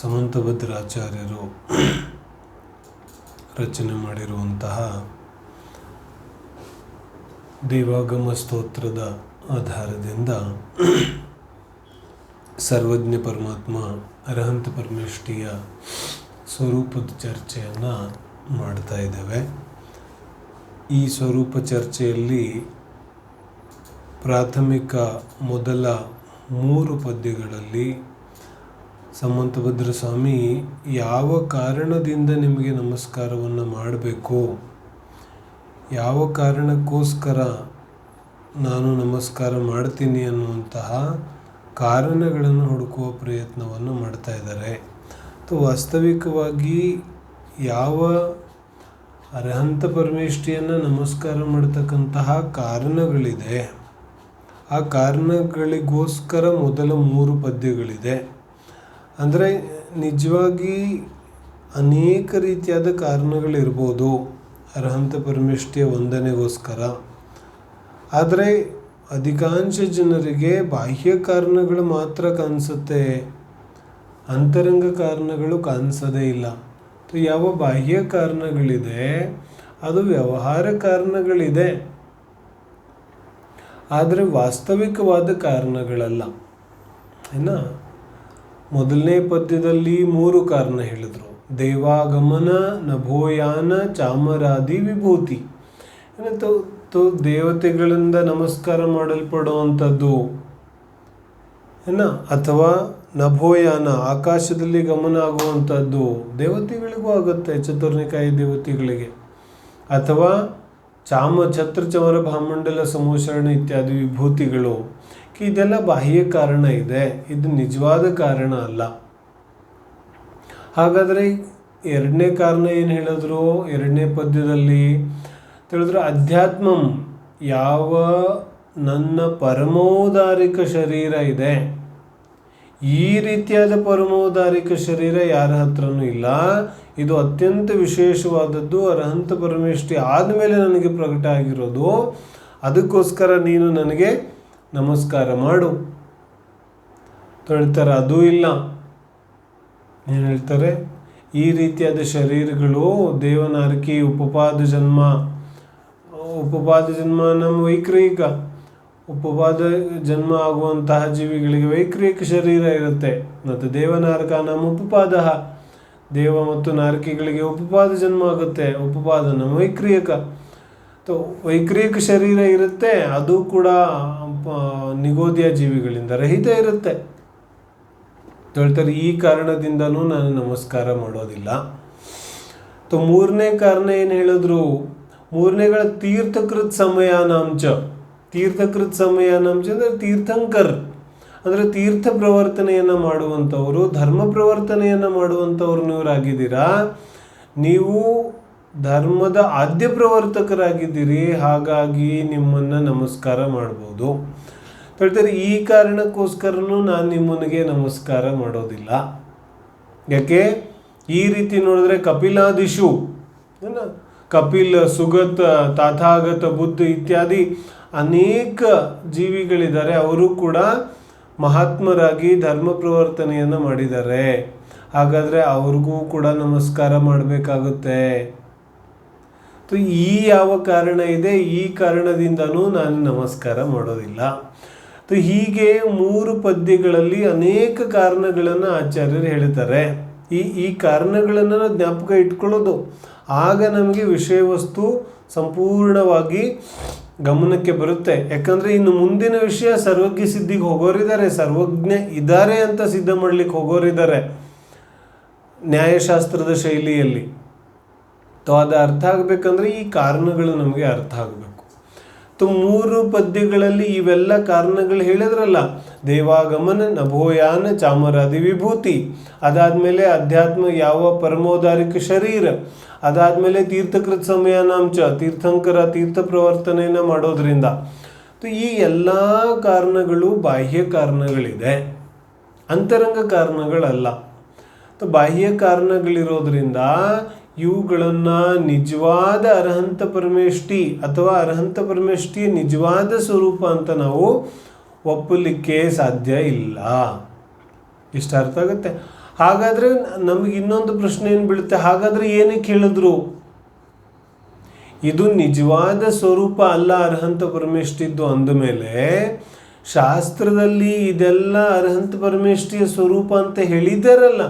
ಸಮಂತಭದ್ರಾಚಾರ್ಯರು ರಚನೆ ಮಾಡಿರುವಂತಹ ದೇವಾಗಮ ಸ್ತೋತ್ರದ ಆಧಾರದಿಂದ ಸರ್ವಜ್ಞ ಪರಮಾತ್ಮ ಅರಹಂತ ಪರಮೇಷ್ಠಿಯ ಸ್ವರೂಪದ ಚರ್ಚೆಯನ್ನು ಮಾಡ್ತಾ ಇದ್ದೇವೆ. ಈ ಸ್ವರೂಪ ಚರ್ಚೆಯಲ್ಲಿ ಪ್ರಾಥಮಿಕ ಮೊದಲ 3 ಪದ್ಯಗಳಲ್ಲಿ ಸಮಂತಭದ್ರ ಸ್ವಾಮಿ ಯಾವ ಕಾರಣದಿಂದ ನಿಮಗೆ ನಮಸ್ಕಾರವನ್ನು ಮಾಡಬೇಕು, ಯಾವ ಕಾರಣಕ್ಕೋಸ್ಕರ ನಾನು ನಮಸ್ಕಾರ ಮಾಡ್ತೀನಿ ಅನ್ನುವಂತಹ ಕಾರಣಗಳನ್ನು ಹುಡುಕುವ ಪ್ರಯತ್ನವನ್ನು ಮಾಡ್ತಾ ಇದ್ದಾರೆ. ವಾಸ್ತವಿಕವಾಗಿ ಯಾವ ಅರಹಂತ ಪರಮೇಷ್ಠಿಯನ್ನು ನಮಸ್ಕಾರ ಮಾಡ್ತಕ್ಕಂತಹ ಕಾರಣಗಳಿದೆ, ಆ ಕಾರಣಗಳಿಗೋಸ್ಕರ ಮೊದಲ 3 ಪದ್ಯಗಳಿದೆ. ಅಂದರೆ ನಿಜವಾಗಿ ಅನೇಕ ರೀತಿಯಾದ ಕಾರಣಗಳಿರ್ಬೋದು ಅರಹಂತ ಪರಮೇಷ್ಠಿಯ ವಂದನೆಗೋಸ್ಕರ. ಆದರೆ ಅಧಿಕಾಂಶ ಜನರಿಗೆ ಬಾಹ್ಯ ಕಾರಣಗಳು ಮಾತ್ರ ಕಾಣಿಸುತ್ತೆ, ಅಂತರಂಗ ಕಾರಣಗಳು ಕಾಣಿಸೋದೇ ಇಲ್ಲ. ಯಾವ ಬಾಹ್ಯ ಕಾರಣಗಳಿದೆ ಅದು ವ್ಯವಹಾರ ಕಾರಣಗಳಿದೆ, ಆದರೆ ವಾಸ್ತವಿಕವಾದ ಕಾರಣಗಳಲ್ಲ. ಏನ ಮೊದಲನೇ ಪದ್ಯದಲ್ಲಿ 3 ಕಾರಣ ಹೇಳಿದರು. ದೇವಾಗಮನ, ನಭೋಯಾನ, ಚಾಮರಾದಿ ವಿಭೂತಿ. ದೇವತೆಗಳಿಂದ ನಮಸ್ಕಾರ ಮಾಡಲ್ಪಡುವಂಥದ್ದು ಅಥವಾ ನಭೋಯಾನ, ಆಕಾಶದಲ್ಲಿ ಗಮನ ಆಗುವಂಥದ್ದು ದೇವತೆಗಳಿಗೂ ಆಗುತ್ತೆ, ಚತುರ್ನಿಕಾಯ ದೇವತೆಗಳಿಗೆ. ಅಥವಾ ಛತ್ರ ಚಮರ ಭಾಮಂಡಲ ಸಮೋಷರಣ ಇತ್ಯಾದಿ ವಿಭೂತಿಗಳು. ಇದೆಲ್ಲ ಬಾಹ್ಯ ಕಾರಣ ಇದೆ, ಇದು ನಿಜವಾದ ಕಾರಣ ಅಲ್ಲ. ಹಾಗಾದರೆ 2ನೇ ಕಾರಣ ಏನು ಹೇಳಿದ್ರು 2ನೇ ಪದ್ಯದಲ್ಲಿ ತಿಳಿದ್ರು? ಅಧ್ಯಾತ್ಮಂ, ಯಾವ ನನ್ನ ಪರಮೋದಾರಿಕ ಶರೀರ ಇದೆ, ಈ ರೀತಿಯಾದ ಪರಮೋದಾರಿಕ ಶರೀರ ಯಾರ ಹತ್ರನೂ ಇಲ್ಲ. ಇದು ಅತ್ಯಂತ ವಿಶೇಷವಾದದ್ದು, ಅರಹಂತ ಪರಮೇಷ್ಠಿ ಆದಮೇಲೆ ನನಗೆ ಪ್ರಕಟ ಆಗಿರೋದು. ಅದಕ್ಕೋಸ್ಕರ ನೀನು ನನಗೆ ನಮಸ್ಕಾರ ಮಾಡು ಹೇಳ್ತಾರೆ. ಅದೂ ಇಲ್ಲ. ಏನು ಹೇಳ್ತಾರೆ? ಈ ರೀತಿಯಾದ ಶರೀರಗಳು ದೇವನಾರಕಿ ಉಪಪಾದ ಜನ್ಮ ನಮ್ಮ ವೈಕ್ರಿಕ ಉಪಪಾದ ಜನ್ಮ ಆಗುವಂತಹ ಜೀವಿಗಳಿಗೆ ವೈಕ್ರಿಕ ಶರೀರ ಇರುತ್ತೆ. ಮತ್ತು ದೇವನಾರಕ ನಮ್ಮ ಉಪಪಾದ, ದೇವ ಮತ್ತು ನಾರಕಿಗಳಿಗೆ ಉಪಪಾದ ಜನ್ಮ ಆಗುತ್ತೆ. ಉಪಪಾದ ನಮ್ಮ ವೈಕ್ರಿಯಕ, ವೈಕ್ರಿಕ ಶರೀರ ಇರುತ್ತೆ. ಅದು ಕೂಡ ನಿಗೋದಿಯ ಜೀವಿಗಳಿಂದ ರಹಿತ ಇರುತ್ತೆ ಹೇಳ್ತಾರೆ. ಈ ಕಾರಣದಿಂದನೂ ನಾನು ನಮಸ್ಕಾರ ಮಾಡೋದಿಲ್ಲ. 3ನೇ ಕಾರಣ ಏನು ಹೇಳಿದ್ರು? 3ನೇಗಳ ತೀರ್ಥಕೃತ್ ಸಮಯಾನಾಂಚ. ತೀರ್ಥಕೃತ್ ಸಮಯಾನಾಂಚ ಅಂದರೆ ತೀರ್ಥಂಕರ್, ಅಂದರೆ ತೀರ್ಥ ಪ್ರವರ್ತನೆಯನ್ನು ಮಾಡುವಂಥವರು, ಧರ್ಮ ಪ್ರವರ್ತನೆಯನ್ನು ಮಾಡುವಂಥವ್ರು ನೀವರಾಗಿದ್ದೀರಾ. ನೀವು ಧರ್ಮದ ಆದ್ಯ ಪ್ರವರ್ತಕರಾಗಿದ್ದೀರಿ, ಹಾಗಾಗಿ ನಿಮ್ಮನ್ನು ನಮಸ್ಕಾರ ಮಾಡ್ಬೋದು ಹೇಳ್ತಾರೆ. ಈ ಕಾರಣಕ್ಕೋಸ್ಕರನೂ ನಾನು ನಿಮ್ಮನಿಗೆ ನಮಸ್ಕಾರ ಮಾಡೋದಿಲ್ಲ. ಯಾಕೆ? ಈ ರೀತಿ ನೋಡಿದ್ರೆ ಕಪಿಲಾದಿಶು, ಕಪಿಲ್, ಸುಗತ, ತಥಾಗತ, ಬುದ್ಧ ಇತ್ಯಾದಿ ಅನೇಕ ಜೀವಿಗಳಿದ್ದಾರೆ. ಅವರು ಕೂಡ ಮಹಾತ್ಮರಾಗಿ ಧರ್ಮ ಪ್ರವರ್ತನೆಯನ್ನು ಮಾಡಿದ್ದಾರೆ. ಹಾಗಾದರೆ ಅವ್ರಿಗೂ ಕೂಡ ನಮಸ್ಕಾರ ಮಾಡಬೇಕಾಗುತ್ತೆ. ಈ ಯಾವ ಕಾರಣ ಇದೆ, ಈ ಕಾರಣದಿಂದನೂ ನಾನು ನಮಸ್ಕಾರ ಮಾಡೋದಿಲ್ಲ. ಹೀಗೆ 3 ಪದ್ಯಗಳಲ್ಲಿ ಅನೇಕ ಕಾರಣಗಳನ್ನು ಆಚಾರ್ಯರು ಹೇಳ್ತಾರೆ. ಈ ಕಾರಣಗಳನ್ನು ಜ್ಞಾಪಕ ಇಟ್ಕೊಳ್ಳೋದು, ಆಗ ನಮಗೆ ವಿಷಯ ವಸ್ತು ಸಂಪೂರ್ಣವಾಗಿ ಗಮನಕ್ಕೆ ಬರುತ್ತೆ. ಯಾಕಂದರೆ ಇನ್ನು ಮುಂದಿನ ವಿಷಯ ಸರ್ವಜ್ಞ ಸಿದ್ಧಿಗೆ ಹೋಗೋರಿದ್ದಾರೆ, ಸರ್ವಜ್ಞ ಇದ್ದಾರೆ ಅಂತ ಸಿದ್ಧ ಮಾಡಲಿಕ್ಕೆ ಹೋಗೋರಿದ್ದಾರೆ ನ್ಯಾಯಶಾಸ್ತ್ರದ ಶೈಲಿಯಲ್ಲಿ. ಅದು ಅರ್ಥ ಆಗಬೇಕಂದ್ರೆ ಈ ಕಾರಣಗಳು ನಮಗೆ ಅರ್ಥ ಆಗಬೇಕು. 3 ಪದ್ಯಗಳಲ್ಲಿ ಇವೆಲ್ಲ ಕಾರಣಗಳು ಹೇಳಿದ್ರಲ್ಲ, ದೇವಾಗಮನ, ನಭೋಯಾನ, ಚಾಮರಾದಿ ವಿಭೂತಿ, ಅದಾದಮೇಲೆ ಅಧ್ಯಾತ್ಮ ಯಾವ ಪರಮೋದಾರಿಕ ಶರೀರ, ಅದಾದಮೇಲೆ ತೀರ್ಥಕೃತ್ ಸಮಯಾನಾಂಚ, ತೀರ್ಥಂಕರ ತೀರ್ಥ ಪ್ರವರ್ತನೆಯನ್ನು ಮಾಡೋದ್ರಿಂದ. ಈ ಎಲ್ಲ ಕಾರಣಗಳು ಬಾಹ್ಯ ಕಾರಣಗಳಿದೆ, ಅಂತರಂಗ ಕಾರಣಗಳಲ್ಲ. ಬಾಹ್ಯ ಕಾರಣಗಳಿರೋದ್ರಿಂದ ಇವುಗಳನ್ನು ನಿಜವಾದ ಅರಹಂತ ಪರಮೇಷ್ಠಿ ಅಥವಾ ಅರಹಂತ ಪರಮೇಷ್ಠಿಯ ನಿಜವಾದ ಸ್ವರೂಪ ಅಂತ ನಾವು ಒಪ್ಪಲಿಕ್ಕೆ ಸಾಧ್ಯ ಇಲ್ಲ. ಇಷ್ಟ ಅರ್ಥ ಆಗುತ್ತೆ. ಹಾಗಾದರೆ ನಮಗೆ ಇನ್ನೊಂದು ಪ್ರಶ್ನೆ ಏನು ಬೀಳುತ್ತೆ, ಹಾಗಾದರೆ ಏನಕ್ಕೆ ಹೇಳಿದ್ರು? ಇದು ನಿಜವಾದ ಸ್ವರೂಪ ಅಲ್ಲ ಅರ್ಹಂತ ಪರಮೇಷ್ಠಿದ್ದು ಅಂದಮೇಲೆ ಶಾಸ್ತ್ರದಲ್ಲಿ ಇದೆಲ್ಲ ಅರ್ಹಂತ ಪರಮೇಷ್ಠಿಯ ಸ್ವರೂಪ ಅಂತ ಹೇಳಿದ್ದಾರಲ್ಲ,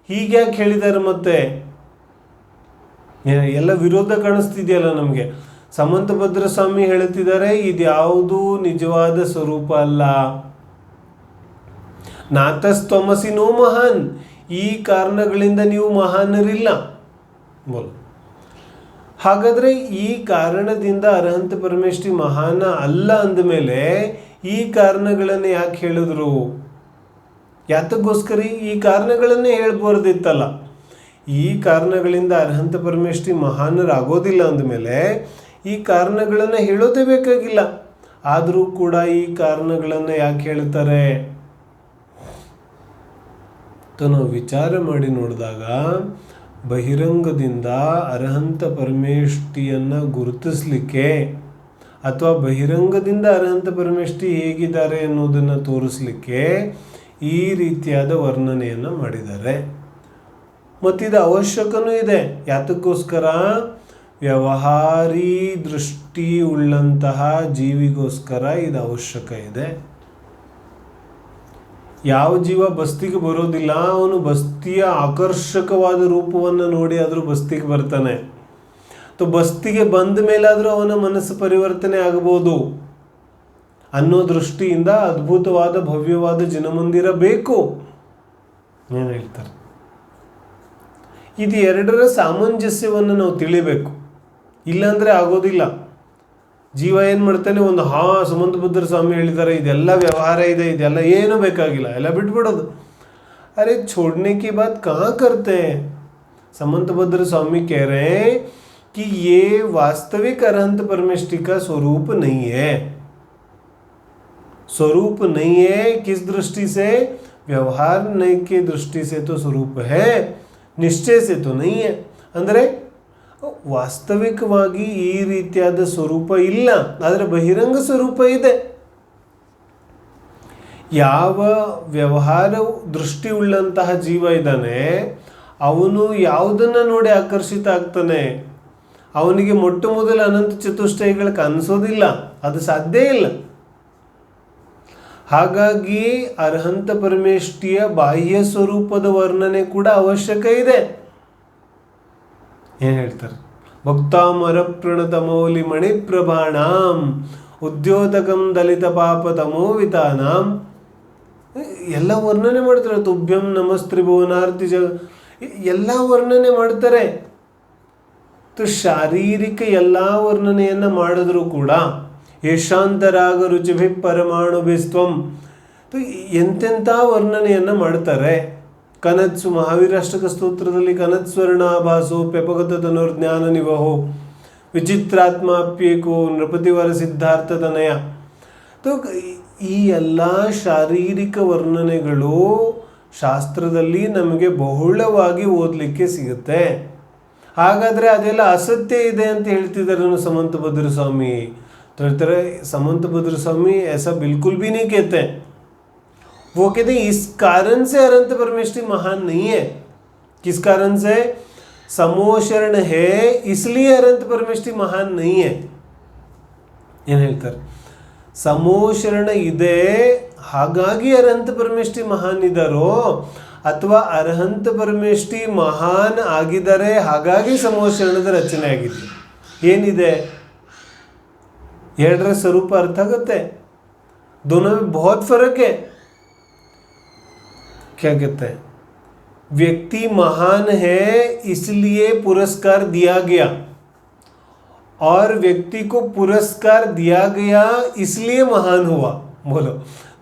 ಹೀಗ್ಯಾಕೆ ಹೇಳಿದ್ದಾರೆ? ಮತ್ತೆ ಎಲ್ಲ ವಿರೋಧ ಕಾಣಿಸ್ತಿದೆಯಲ್ಲ ನಮಗೆ. ಸಮಂತಭದ್ರ ಸ್ವಾಮಿ ಹೇಳುತ್ತಿದ್ದಾರೆ ಇದ್ಯಾವುದೂ ನಿಜವಾದ ಸ್ವರೂಪ ಅಲ್ಲ. ನಾತಸ್ತಮಸಿ ನೋ ಮಹಾನ್, ಈ ಕಾರಣಗಳಿಂದ ನೀವು ಮಹಾನರಿಲ್ಲ ಬೋಲ್. ಹಾಗಾದರೆ ಈ ಕಾರಣದಿಂದ ಅರ್ಹಂತ ಪರಮೇಷ್ಠಿ ಮಹಾನ ಅಲ್ಲ ಅಂದಮೇಲೆ ಈ ಕಾರಣಗಳನ್ನು ಯಾಕೆ ಹೇಳಿದ್ರು? ಯಾತಕ್ಕೋಸ್ಕರ ಈ ಕಾರಣಗಳನ್ನೇ ಹೇಳ್ಬಾರ್ದಿತ್ತಲ್ಲ. ಈ ಕಾರಣಗಳಿಂದ ಅರ್ಹಂತ ಪರಮೇಷ್ಠಿ ಮಹಾನರಾಗೋದಿಲ್ಲ ಅಂದಮೇಲೆ ಈ ಕಾರಣಗಳನ್ನು ಹೇಳೋದೇ ಬೇಕಾಗಿಲ್ಲ. ಆದರೂ ಕೂಡ ಈ ಕಾರಣಗಳನ್ನು ಯಾಕೆ ಹೇಳ್ತಾರೆ? ನಾವು ವಿಚಾರ ಮಾಡಿ ನೋಡಿದಾಗ ಬಹಿರಂಗದಿಂದ ಅರ್ಹಂತ ಪರಮೇಷ್ಠಿಯನ್ನು ಗುರುತಿಸಲಿಕ್ಕೆ ಅಥವಾ ಬಹಿರಂಗದಿಂದ ಅರ್ಹಂತ ಪರಮೇಷ್ಠಿ ಹೇಗಿದ್ದಾರೆ ಅನ್ನೋದನ್ನು ತೋರಿಸಲಿಕ್ಕೆ ಈ ರೀತಿಯಾದ ವರ್ಣನೆಯನ್ನು ಮಾಡಿದ್ದಾರೆ. ಮತ್ತಿದು ಅವಶ್ಯಕನೂ ಇದೆ. ಯಾತಕ್ಕೋಸ್ಕರ? ವ್ಯವಹಾರಿ ದೃಷ್ಟಿ ಉಳ್ಳಂತಹ ಜೀವಿಗೋಸ್ಕರ ಇದು ಅವಶ್ಯಕ ಇದೆ. ಯಾವ ಜೀವ ಬಸ್ತಿಗೆ ಬರೋದಿಲ್ಲ, ಅವನು ಬಸ್ತಿಯ ಆಕರ್ಷಕವಾದ ರೂಪವನ್ನು ನೋಡಿ ಆದರೂ ಬಸ್ತಿಗೆ ಬರ್ತಾನೆ. ಬಸ್ತಿಗೆ ಬಂದ ಮೇಲಾದರೂ ಅವನ ಮನಸ್ಸು ಪರಿವರ್ತನೆ ಆಗಬಹುದು ಅನ್ನೋ ದೃಷ್ಟಿಯಿಂದ ಅದ್ಭುತವಾದ ಭವ್ಯವಾದ ಜನಮಂದಿರ ಬೇಕು ಏನು ಹೇಳ್ತಾರೆ. ಇದು ಎರಡರ ಸಾಮಂಜಸ್ಯವನ್ನು ನಾವು ತಿಳಿಬೇಕು, ಇಲ್ಲಾಂದರೆ ಆಗೋದಿಲ್ಲ. ಜೀವ ಏನು ಮಾಡ್ತಾನೆ, ಒಂದು ಸಮಂತಭದ್ರ ಸ್ವಾಮಿ ಹೇಳಿದ್ದಾರೆ ಇದೆಲ್ಲ ವ್ಯವಹಾರ ಇದೆ, ಇದೆಲ್ಲ ಏನೂ ಬೇಕಾಗಿಲ್ಲ, ಎಲ್ಲ ಬಿಟ್ಬಿಡೋದು. अरे छोड़ने की बात कहाँ करते हैं? समंतभद्र स्वामी कह रहे हैं कि ये वास्तविक अरहंत परमेष्ठि का स्वरूप नहीं है. स्वरूप नहीं है किस दृष्टि से? व्यवहार की दृष्टि से तो स्वरूप है, निश्चय से तो नहीं है. ಅಂದರೆ ವಾಸ್ತವಿಕವಾಗಿ ಈ ರೀತಿಯಾದ ಸ್ವರೂಪ ಇಲ್ಲ, ಆದರೆ ಬಹಿರಂಗ ಸ್ವರೂಪ ಇದೆ. ಯಾವ ವ್ಯವಹಾರ ದೃಷ್ಟಿ ಉಳ್ಳಂತಹ ಜೀವ ಇದ್ದಾನೆ ಅವನು ಯಾವುದನ್ನು ನೋಡಿ ಆಕರ್ಷಿತ ಆಗ್ತಾನೆ? ಅವನಿಗೆ ಮೊಟ್ಟ ಮೊದಲ ಅನಂತ ಚತುಷ್ಟಯಗಳು ಕಾಣಿಸೋದಿಲ್ಲ, ಅದು ಸಾಧ್ಯ ಇಲ್ಲ. ಹಾಗಾಗಿ ಅರ್ಹಂತ ಪರಮೇಷ್ಠಿಯ ಬಾಹ್ಯ ಸ್ವರೂಪದ ವರ್ಣನೆ ಕೂಡ ಅವಶ್ಯಕ ಇದೆ. ಏನು ಹೇಳ್ತಾರೆ? ಭಕ್ತಾಮರ ಪ್ರಣತ ಮೌಲಿ ಮಣಿಪ್ರಭಾಣಾಂ ಉದ್ಯೋತಕಂ ದಲಿತ ಪಾಪ ತಮೋವಿತಾನಾಂ ಎಲ್ಲ ವರ್ಣನೆ ಮಾಡ್ತಾರೆ. ತುಭ್ಯಂ ನಮಸ್ತ್ರಿಭುವನಾರ್ತಿ ಎಲ್ಲ ವರ್ಣನೆ ಮಾಡ್ತಾರೆ. ಶಾರೀರಿಕ ಎಲ್ಲ ವರ್ಣನೆಯನ್ನು ಮಾಡಿದ್ರು ಕೂಡ ಯಶಾಂತರಾಗ ರುಚಿಭಿ ಪರಮಾಣು ಬಿಸ್ತ್ವಂ ಎಂತೆಂಥ ವರ್ಣನೆಯನ್ನು ಮಾಡ್ತಾರೆ. ಕನತ್ಸು ಮಹಾವೀರಾಷ್ಟಕ ಸ್ತೋತ್ರದಲ್ಲಿ ಕನತ್ಸ್ವರ್ಣಾಭಾಸೋ ಪ್ಯಪಗತ ತನೋರ್ಜ್ಞಾನ ನಿವಹೋ ವಿಚಿತ್ರಾತ್ಮಾಪ್ಯೇಕೋ ನೃಪತಿವರ ಸಿದ್ಧಾರ್ಥ ತನಯ. ಈ ಎಲ್ಲ ಶಾರೀರಿಕ ವರ್ಣನೆಗಳು ಶಾಸ್ತ್ರದಲ್ಲಿ ನಮಗೆ ಬಹುಳವಾಗಿ ಓದಲಿಕ್ಕೆ ಸಿಗುತ್ತೆ. ಹಾಗಾದರೆ ಅದೆಲ್ಲ ಅಸತ್ಯ ಇದೆ ಅಂತ ಹೇಳ್ತಿದ್ದಾರೆ समंतभद्र स्वामी. तो ಹೇಳ್ತಾರೆ समंतभद्र स्वामी ऐसा बिल्कुल भी नहीं कहते. वो कहते हैं इस कारण से अनंत परमेष्ठी महान नहीं है. किस कारण से? समोशरण है इसलिए अनंत परमेष्ठी महान नहीं है. ಏನು ಹೇಳ್ತಾರೆ? ಸಮೋಶರಣ ಇದೆ ಹಾಗಾಗಿ ಅರ್ಹಂತ ಪರಮೇಷ್ಠಿ ಮಹಾನ್ ಇದ್ದಾರೋ, ಅಥವಾ ಅರ್ಹಂತ ಪರಮೇಷ್ಠಿ ಮಹಾನ್ ಆಗಿದ್ದಾರೆ ಹಾಗಾಗಿ ಸಮೋಶರಣದ ರಚನೆ ಆಗಿದೆ? ಏನಿದೆ? ಎರಡರ ಸ್ವರೂಪ ಅರ್ಥ ಆಗುತ್ತೆ. दोनों में बहुत फर्क है. क्या कहते हैं? व्यक्ति महान है इसलिए पुरस्कार दिया गया, और व्यक्ति को पुरस्कार दिया गया इसलिए महान हुआ. बोलो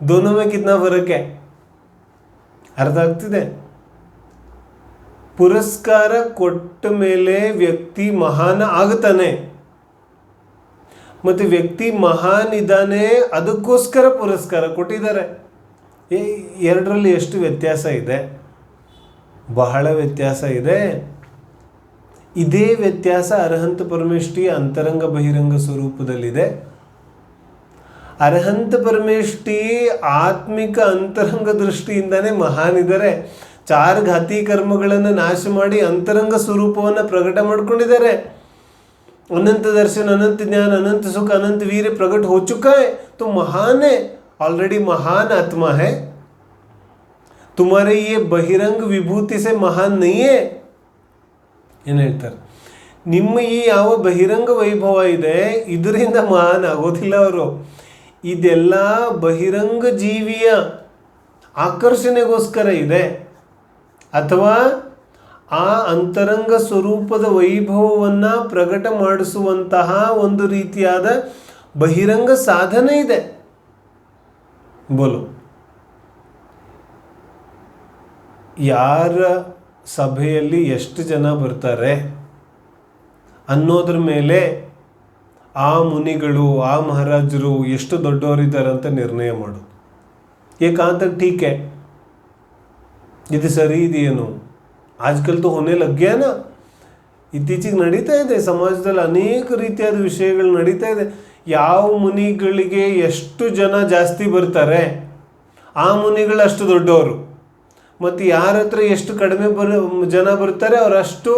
दोनों में कितना फर्क है? ಅರ್ಥ ಆಗ್ತಿದೆ? ಪುರಸ್ಕಾರ ಕೊಟ್ಟ ಮೇಲೆ ವ್ಯಕ್ತಿ ಮಹಾನ್ ಆಗ್ತಾನೆ, ಮತ್ತು ವ್ಯಕ್ತಿ ಮಹಾನ್ ಇದ್ದಾನೆ ಅದಕ್ಕೋಸ್ಕರ ಪುರಸ್ಕಾರ ಕೊಟ್ಟಿದ್ದಾರೆ. ಎರಡರಲ್ಲಿ ಎಷ್ಟು ವ್ಯತ್ಯಾಸ ಇದೆ? ಬಹಳ ವ್ಯತ್ಯಾಸ ಇದೆ. ಇದೇ ವ್ಯತ್ಯಾಸ ಅರ್ಹಂತ ಪರಮೇಷ್ಠಿಯ ಅಂತರಂಗ ಬಹಿರಂಗ ಸ್ವರೂಪದಲ್ಲಿದೆ. ಅರ್ಹಂತ ಪರಮೇಷ್ಠಿ ಆತ್ಮಿಕ ಅಂತರಂಗ ದೃಷ್ಟಿಯಿಂದನೇ ಮಹಾನ್ ಇದ್ದಾರೆ. 4 ಘಾತಿ ಕರ್ಮಗಳನ್ನು ನಾಶ ಮಾಡಿ ಅಂತರಂಗ ಸ್ವರೂಪವನ್ನು ಪ್ರಕಟ ಮಾಡ್ಕೊಂಡಿದ್ದಾರೆ. अनंत दर्शन, अनंत ज्ञान, अनंत सुख, अनंत वीर प्रकट हो चुका है. तो महान है, ऑलरेडी महान आत्मा है. तुम्हारे ये बहिರಂಗ ವಿಭೂತಿ से महान नहीं है. ಏನು ಹೇಳ್ತಾರೆ, ನಿಮ್ಮ ಈ ಯಾವ ಬಹಿರಂಗ ವೈಭವ ಇದೆ ಇದರಿಂದ ಮಹಾನ್ ಆಗೋದಿಲ್ಲ ಅವರು. ಇದೆಲ್ಲ ಬಹಿರಂಗ ಜೀವಿಯ ಆಕರ್ಷಣೆಗೋಸ್ಕರ ಇದೆ, ಅಥವಾ ಆ ಅಂತರಂಗ ಸ್ವರೂಪದ ವೈಭವವನ್ನು ಪ್ರಕಟ ಮಾಡಿಸುವಂತಹ ಒಂದು ರೀತಿಯಾದ ಬಹಿರಂಗ ಸಾಧನೆ ಇದೆ. ಬೋಲು, ಯಾರ ಸಭೆಯಲ್ಲಿ ಎಷ್ಟು ಜನ ಬರ್ತಾರೆ ಅನ್ನೋದ್ರ ಮೇಲೆ ಆ ಮುನಿಗಳು, ಆ ಮಹಾರಾಜರು ಎಷ್ಟು ದೊಡ್ಡವರಿದ್ದಾರೆ ಅಂತ ನಿರ್ಣಯ ಮಾಡೋದು. ಏಕಾಂತ ಟೀಕೆ ಇದು ಸರಿ ಇದೆಯೇನು, ಆಜ್ಕಲ್ तो होने लग गया ना. ಇತ್ತೀಚೆಗೆ ನಡೀತಾ ಇದೆ ಸಮಾಜದಲ್ಲಿ ಅನೇಕ ರೀತಿಯಾದ ವಿಷಯಗಳು ನಡೀತಾ ಇದೆ. ಯಾವ ಮುನಿಗಳಿಗೆ ಎಷ್ಟು ಜನ ಜಾಸ್ತಿ ಬರ್ತಾರೆ ಆ ಮುನಿಗಳು ಅಷ್ಟು ದೊಡ್ಡವರು, ಮತ್ತು ಯಾರ ಹತ್ರ ಎಷ್ಟು ಕಡಿಮೆ ಜನ ಬರ್ತಾರೆ ಅವರಷ್ಟು.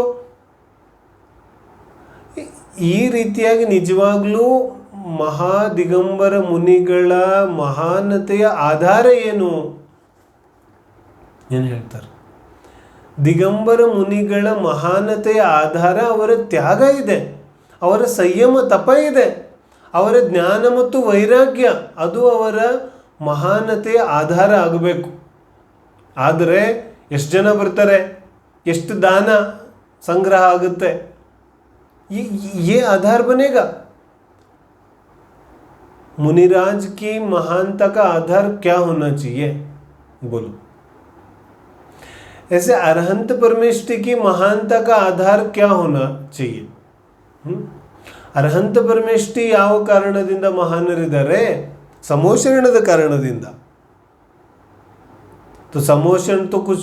ಈ ರೀತಿಯಾಗಿ ನಿಜವಾಗ್ಲೂ ಮಹಾದಿಗಂಬರ ಮುನಿಗಳ ಮಹಾನತೆಯ ಆಧಾರ ಏನು ಹೇಳ್ತಾರೆ. ದಿಗಂಬರ ಮುನಿಗಳ ಮಹಾನತೆಯ ಆಧಾರ ಅವರ ತ್ಯಾಗ ಇದೆ, ಅವರ ಸಂಯಮ ತಪ ಇದೆ, ಅವರ ಜ್ಞಾನ ಮತ್ತು ವೈರಾಗ್ಯ, ಅದು ಅವರ ಮಹಾನತೆಯ ಆಧಾರ ಆಗಬೇಕು. ಆದರೆ ಎಷ್ಟು ಜನ ಬರ್ತಾರೆ, ಎಷ್ಟು ದಾನ ಸಂಗ್ರಹ ಆಗುತ್ತೆ, ये आधार बनेगा. मुनिराज की महानता का आधार क्या होना चाहिए, बोलो. ऐसे अरहंत परमेष्टि की महानता का आधार क्या होना चाहिए. ಅರ್ಹಂತ ಪರಮೇಷ್ಠಿ ಯಾವ ಕಾರಣದಿಂದ ಮಹಾನರಿದ್ದಾರೆ? ಸಮೋಷರಣದ ಕಾರಣದಿಂದ. तो समोषण तो कुछ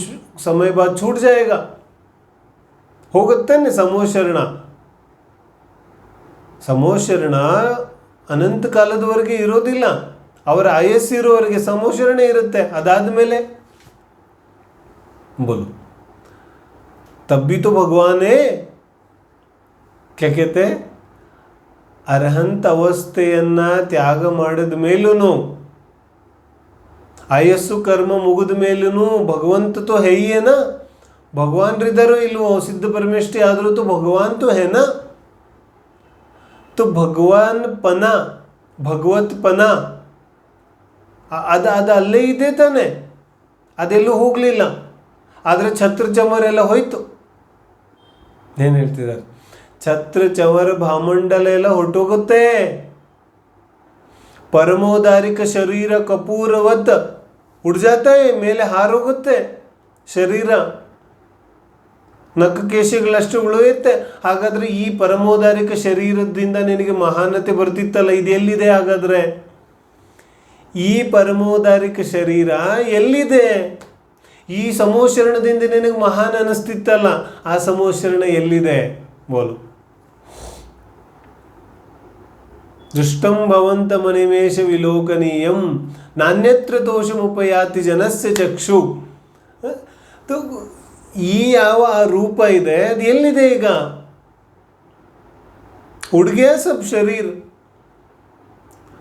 समय बाद छूट जाएगा, ಹೋಗುತ್ತೆ ಸಮೋಷರಣ. ಸಮೋಷರಣ ಅನಂತ ಕಾಲದವರೆಗೆ ಇರೋದಿಲ್ಲ, ಅವರ ಆಯಸ್ಸಿರೋವರೆಗೆ ಸಮೋಷರಣೆ ಇರುತ್ತೆ. ಅದಾದಮೇಲೆ बोलो, तब भी तो भगवान है. क्या कहते हैं, ಅರ್ಹಂತ ಅವಸ್ಥೆಯನ್ನ ತ್ಯಾಗ ಮಾಡಿದ ಮೇಲೂ, ಆಯಸ್ಸು ಕರ್ಮ ಮುಗಿದ ಮೇಲೂ ಭಗವಂತ तो है ही है ना. ಭಗವಾನ್ರಿದ್ದಾರೋ ಇಲ್ವೋ, ಸಿದ್ಧ ಪರಮೇಷ್ಠಿ ಆದರೂ तो भगवान तो है ना. तो ಭಗವಾನ್ ಪನ, ಭಗವತ್ ಪನ ಅದು ಅಲ್ಲೇ ಇದೆ ತಾನೆ, ಅದೆಲ್ಲೂ ಹೋಗಲಿಲ್ಲ. ಆದರೆ ಛತ್ರ ಚಮರೆಲ್ಲ ಹೋಯ್ತು. ಏನು ಹೇಳ್ತಿದ್ದಾರೆ, ಛತ್ರ ಚಮರ ಭಾಮಂಡಲ ಎಲ್ಲ ಹೊರಟೋಗುತ್ತೆ. ಪರಮೋದಾರಿಕ ಶರೀರ ಕಪೂರವತ್ ಉಡ್ಜಾತೆ, ಮೇಲೆ ಹಾರೋಗುತ್ತೆ ಶರೀರ, ನಖಕೇಶಗಳಷ್ಟು ಉಳಿಯುತ್ತೆ. ಹಾಗಾದರೆ ಈ ಪರಮೋದಾರಿಕ ಶರೀರದಿಂದ ನಿನಗೆ ಮಹಾನತೆ ಬರ್ತಿತ್ತಲ್ಲ, ಇದು ಎಲ್ಲಿದೆ ಹಾಗಾದರೆ? ಈ ಪರಮೋದಾರಿಕ ಶರೀರ ಎಲ್ಲಿದೆ? ಈ ಸಮೋಷರಣದಿಂದ ನಿನಗೆ ಮಹಾನ್ ಅನಿಸ್ತಿತ್ತಲ್ಲ, ಆ ಸಮೋಷರಣ ಎಲ್ಲಿದೆ? ಬೋಲು. ದೃಷ್ಟಂ ಭವಂತ ಮನಿಮೇಷ ವಿಲೋಕನೀಯಂ ನಾನ್ಯತ್ರ ದೋಷಮುಪಯಾತಿ ಜನಸ್ಯ ಚಕ್ಷು. ಈ ಯಾವ ರೂಪ ಇದೆ ಅದು ಎಲ್ಲಿದೆ ಈಗ? उड़ गया सब शरीर.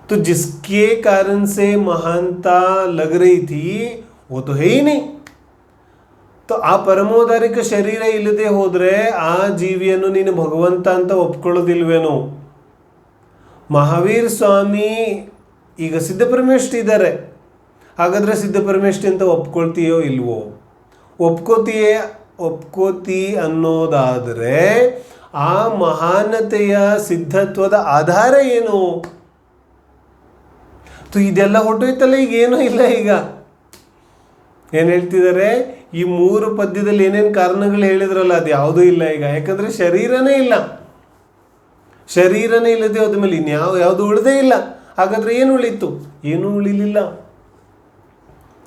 तो जिसके कारण से महानता लग रही थी वो तो है ही नहीं. तो ಆ ಪರಮೋದಾರಿಕ ಶರೀರ ಇಲ್ಲದೆ ಹೋದರೆ ಆ ಜೀವಿಯನ್ನು ನೀನು ಭಗವಂತ ಅಂತ ಒಪ್ಕೊಳ್ಳೋದಿಲ್ವೇನೋ? ಮಹಾವೀರ್ ಸ್ವಾಮಿ ಈಗ ಸಿದ್ಧಪರಮೇಷ್ಠಿ ಇದ್ದಾರೆ, ಹಾಗಾದರೆ ಸಿದ್ಧಪರಮೇಷ್ಠಿ ಅಂತ ಒಪ್ಕೊಳ್ತೀಯೋ ಇಲ್ವೋ? ಒಪ್ಕೋತಿ ಅನ್ನೋದಾದರೆ ಆ ಮಹಾನತೆಯ ಸಿದ್ಧತ್ವದ ಆಧಾರ ಏನು? ಇದೆಲ್ಲ ಹೊಟ್ಟೋಯ್ತಲ್ಲ, ಈಗ ಏನೂ ಇಲ್ಲ. ಈಗ ಏನು ಹೇಳ್ತಿದ್ದಾರೆ, ಈ 3 ಪದ್ಯದಲ್ಲಿ ಏನೇನು ಕಾರಣಗಳು ಹೇಳಿದ್ರಲ್ಲ ಅದು ಯಾವುದೂ ಇಲ್ಲ ಈಗ. ಯಾಕಂದರೆ ಶರೀರನೇ ಇಲ್ಲ, ಶರೀರನೇ ಇಲ್ಲದೆ ಹೋದ್ಮೇಲೆ ಯಾವುದು ಉಳಿದೇ ಇಲ್ಲ. ಹಾಗಾದರೆ ಏನು ಉಳಿತು? ಏನೂ ಉಳಿಲಿಲ್ಲ.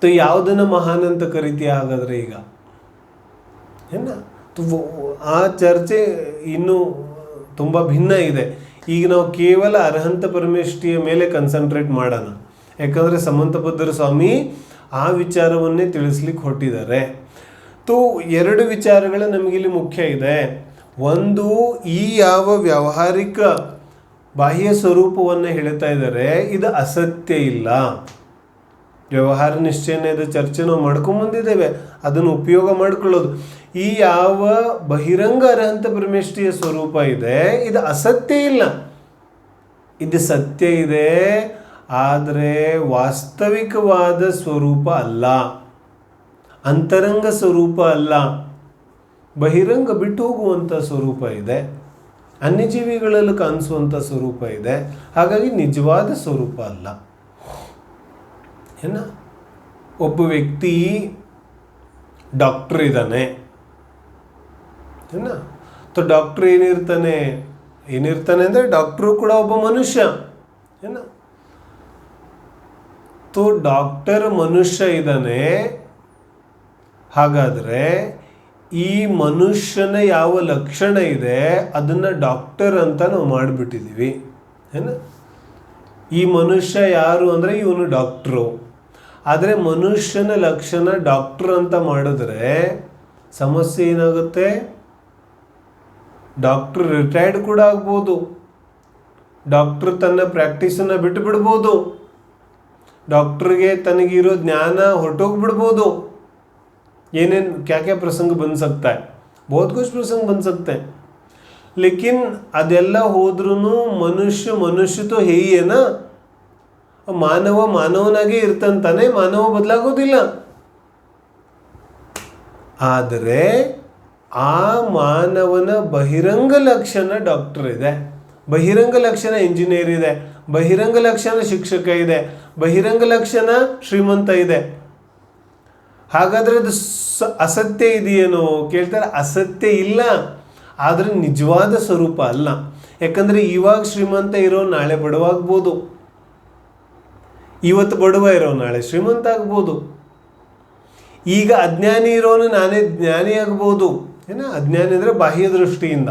ಯಾವುದನ್ನು ಮಹಾನ್ ಅಂತ ಕರಿತೀಯ ಹಾಗಾದರೆ ಈಗ? ಏನ ಆ ಚರ್ಚೆ ಇನ್ನೂ ತುಂಬ ಭಿನ್ನ ಇದೆ. ಈಗ ನಾವು ಕೇವಲ ಅರ್ಹಂತ ಪರಮೇಷ್ಠಿಯ ಮೇಲೆ ಕನ್ಸಂಟ್ರೇಟ್ ಮಾಡೋಣ. ಯಾಕಂದರೆ ಸಮಂತಭದ್ರ ಸ್ವಾಮಿ ಆ ವಿಚಾರವನ್ನೇ ತಿಳಿಸ್ಲಿಕ್ಕೆ ಹೊರಟಿದ್ದಾರೆ. ಎರಡು ವಿಚಾರಗಳು ನಮಗಿಲ್ಲಿ ಮುಖ್ಯ ಇದೆ. ಒಂದು, ಈ ಯಾವ ವ್ಯಾವಹಾರಿಕ ಬಾಹ್ಯ ಸ್ವರೂಪವನ್ನು ಹೇಳ್ತಾ ಇದ್ದಾರೆ ಇದು ಅಸತ್ಯ ಇಲ್ಲ. ವ್ಯವಹಾರ ನಿಶ್ಚಯದ ಚರ್ಚೆ ನಾವು ಮಾಡ್ಕೊಂಬಂದಿದ್ದೇವೆ, ಅದನ್ನು ಉಪಯೋಗ ಮಾಡಿಕೊಳ್ಳೋದು. ಈ ಯಾವ ಬಹಿರಂಗ ಅರ್ಹಂತ ಪರಮೇಷ್ಠಿಯ ಸ್ವರೂಪ ಇದೆ ಇದು ಅಸತ್ಯ ಇಲ್ಲ, ಇದು ಸತ್ಯ ಇದೆ, ಆದರೆ ವಾಸ್ತವಿಕವಾದ ಸ್ವರೂಪ ಅಲ್ಲ, ಅಂತರಂಗ ಸ್ವರೂಪ ಅಲ್ಲ, ಬಹಿರಂಗ ಬಿಟ್ಟು ಹೋಗುವಂಥ ಸ್ವರೂಪ ಇದೆ, ಅನ್ಯಜೀವಿಗಳಲ್ಲೂ ಕಾಣಿಸುವಂಥ ಸ್ವರೂಪ ಇದೆ. ಹಾಗಾಗಿ ನಿಜವಾದ ಸ್ವರೂಪ ಅಲ್ಲ. ಏನ ಒಬ್ಬ ವ್ಯಕ್ತಿ ಡಾಕ್ಟ್ರ್ ಇದ್ದಾನೆ ಡಾಕ್ಟ್ರ್ ಏನಿರ್ತಾನೆ ಅಂದರೆ ಡಾಕ್ಟ್ರು ಕೂಡ ಒಬ್ಬ ಮನುಷ್ಯ ಡಾಕ್ಟರ್ ಮನುಷ್ಯ ಇದ್ದಾನೆ. ಹಾಗಾದರೆ ಈ ಮನುಷ್ಯನ ಯಾವ ಲಕ್ಷಣ ಇದೆ ಅದನ್ನು ಡಾಕ್ಟರ್ ಅಂತ ನಾವು ಮಾಡಿಬಿಟ್ಟಿದ್ದೀವಿ. ಈ ಮನುಷ್ಯ ಯಾರು ಅಂದರೆ ಇವನು ಡಾಕ್ಟ್ರು. ಆದರೆ ಮನುಷ್ಯನ ಲಕ್ಷಣ ಡಾಕ್ಟರ್ ಅಂತ ಮಾಡಿದ್ರೆ ಸಮಸ್ಯೆ ಏನಾಗುತ್ತೆ? ಡಾಕ್ಟ್ರ್ ರಿಟೈರ್ಡ್ ಕೂಡ ಆಗ್ಬೋದು, ಡಾಕ್ಟ್ರ್ ತನ್ನ ಪ್ರಾಕ್ಟೀಸನ್ನು ಬಿಟ್ಟು ಬಿಡ್ಬೋದು, ಡಾಕ್ಟ್ರಿಗೆ ತನಗಿರೋ ಜ್ಞಾನ ಹೊರಟೋಗ್ಬಿಡ್ಬೋದು. ಏನೇನು क्या प्रसंग बन सकता है, बहुत कुछ प्रसंग बन सकते हैं. लेकिन ಅದೆಲ್ಲ ಹೋದ್ರೂ ಮನುಷ್ಯ तो है ही है ना. ಮಾನವ ಮಾನವನಾಗೇ ಇರ್ತಂತಾನೆ, ಮಾನವ ಬದಲಾಗೋದಿಲ್ಲ. ಆದರೆ ಆ ಮಾನವನ ಬಹಿರಂಗ ಲಕ್ಷಣ ಡಾಕ್ಟರ್ ಇದೆ, ಬಹಿರಂಗ ಲಕ್ಷಣ ಇಂಜಿನಿಯರ್ ಇದೆ, ಬಹಿರಂಗ ಲಕ್ಷಣ ಶಿಕ್ಷಕ ಇದೆ, ಬಹಿರಂಗ ಲಕ್ಷಣ ಶ್ರೀಮಂತ ಇದೆ. ಹಾಗಾದರೆ ಅದು ಅಸತ್ಯ ಇದೆಯೇನೋ ಕೇಳ್ತಾರೆ. ಅಸತ್ಯ ಇಲ್ಲ, ಆದರೆ ನಿಜವಾದ ಸ್ವರೂಪ ಅಲ್ಲ. ಯಾಕಂದರೆ ಇವಾಗ ಶ್ರೀಮಂತ ಇರೋ ನಾಳೆ ಬಡವಾಗ್ಬೋದು, ಇವತ್ತು ಬಡವ ಇರೋ ನಾಳೆ ಶ್ರೀಮಂತ ಆಗ್ಬೋದು. ಈಗ ಅಜ್ಞಾನಿ ಇರೋನು ನಾನೇ ಜ್ಞಾನಿ ಆಗ್ಬೋದು. ಅಜ್ಞಾನಿ ಅಂದರೆ ಬಾಹ್ಯ ದೃಷ್ಟಿಯಿಂದ,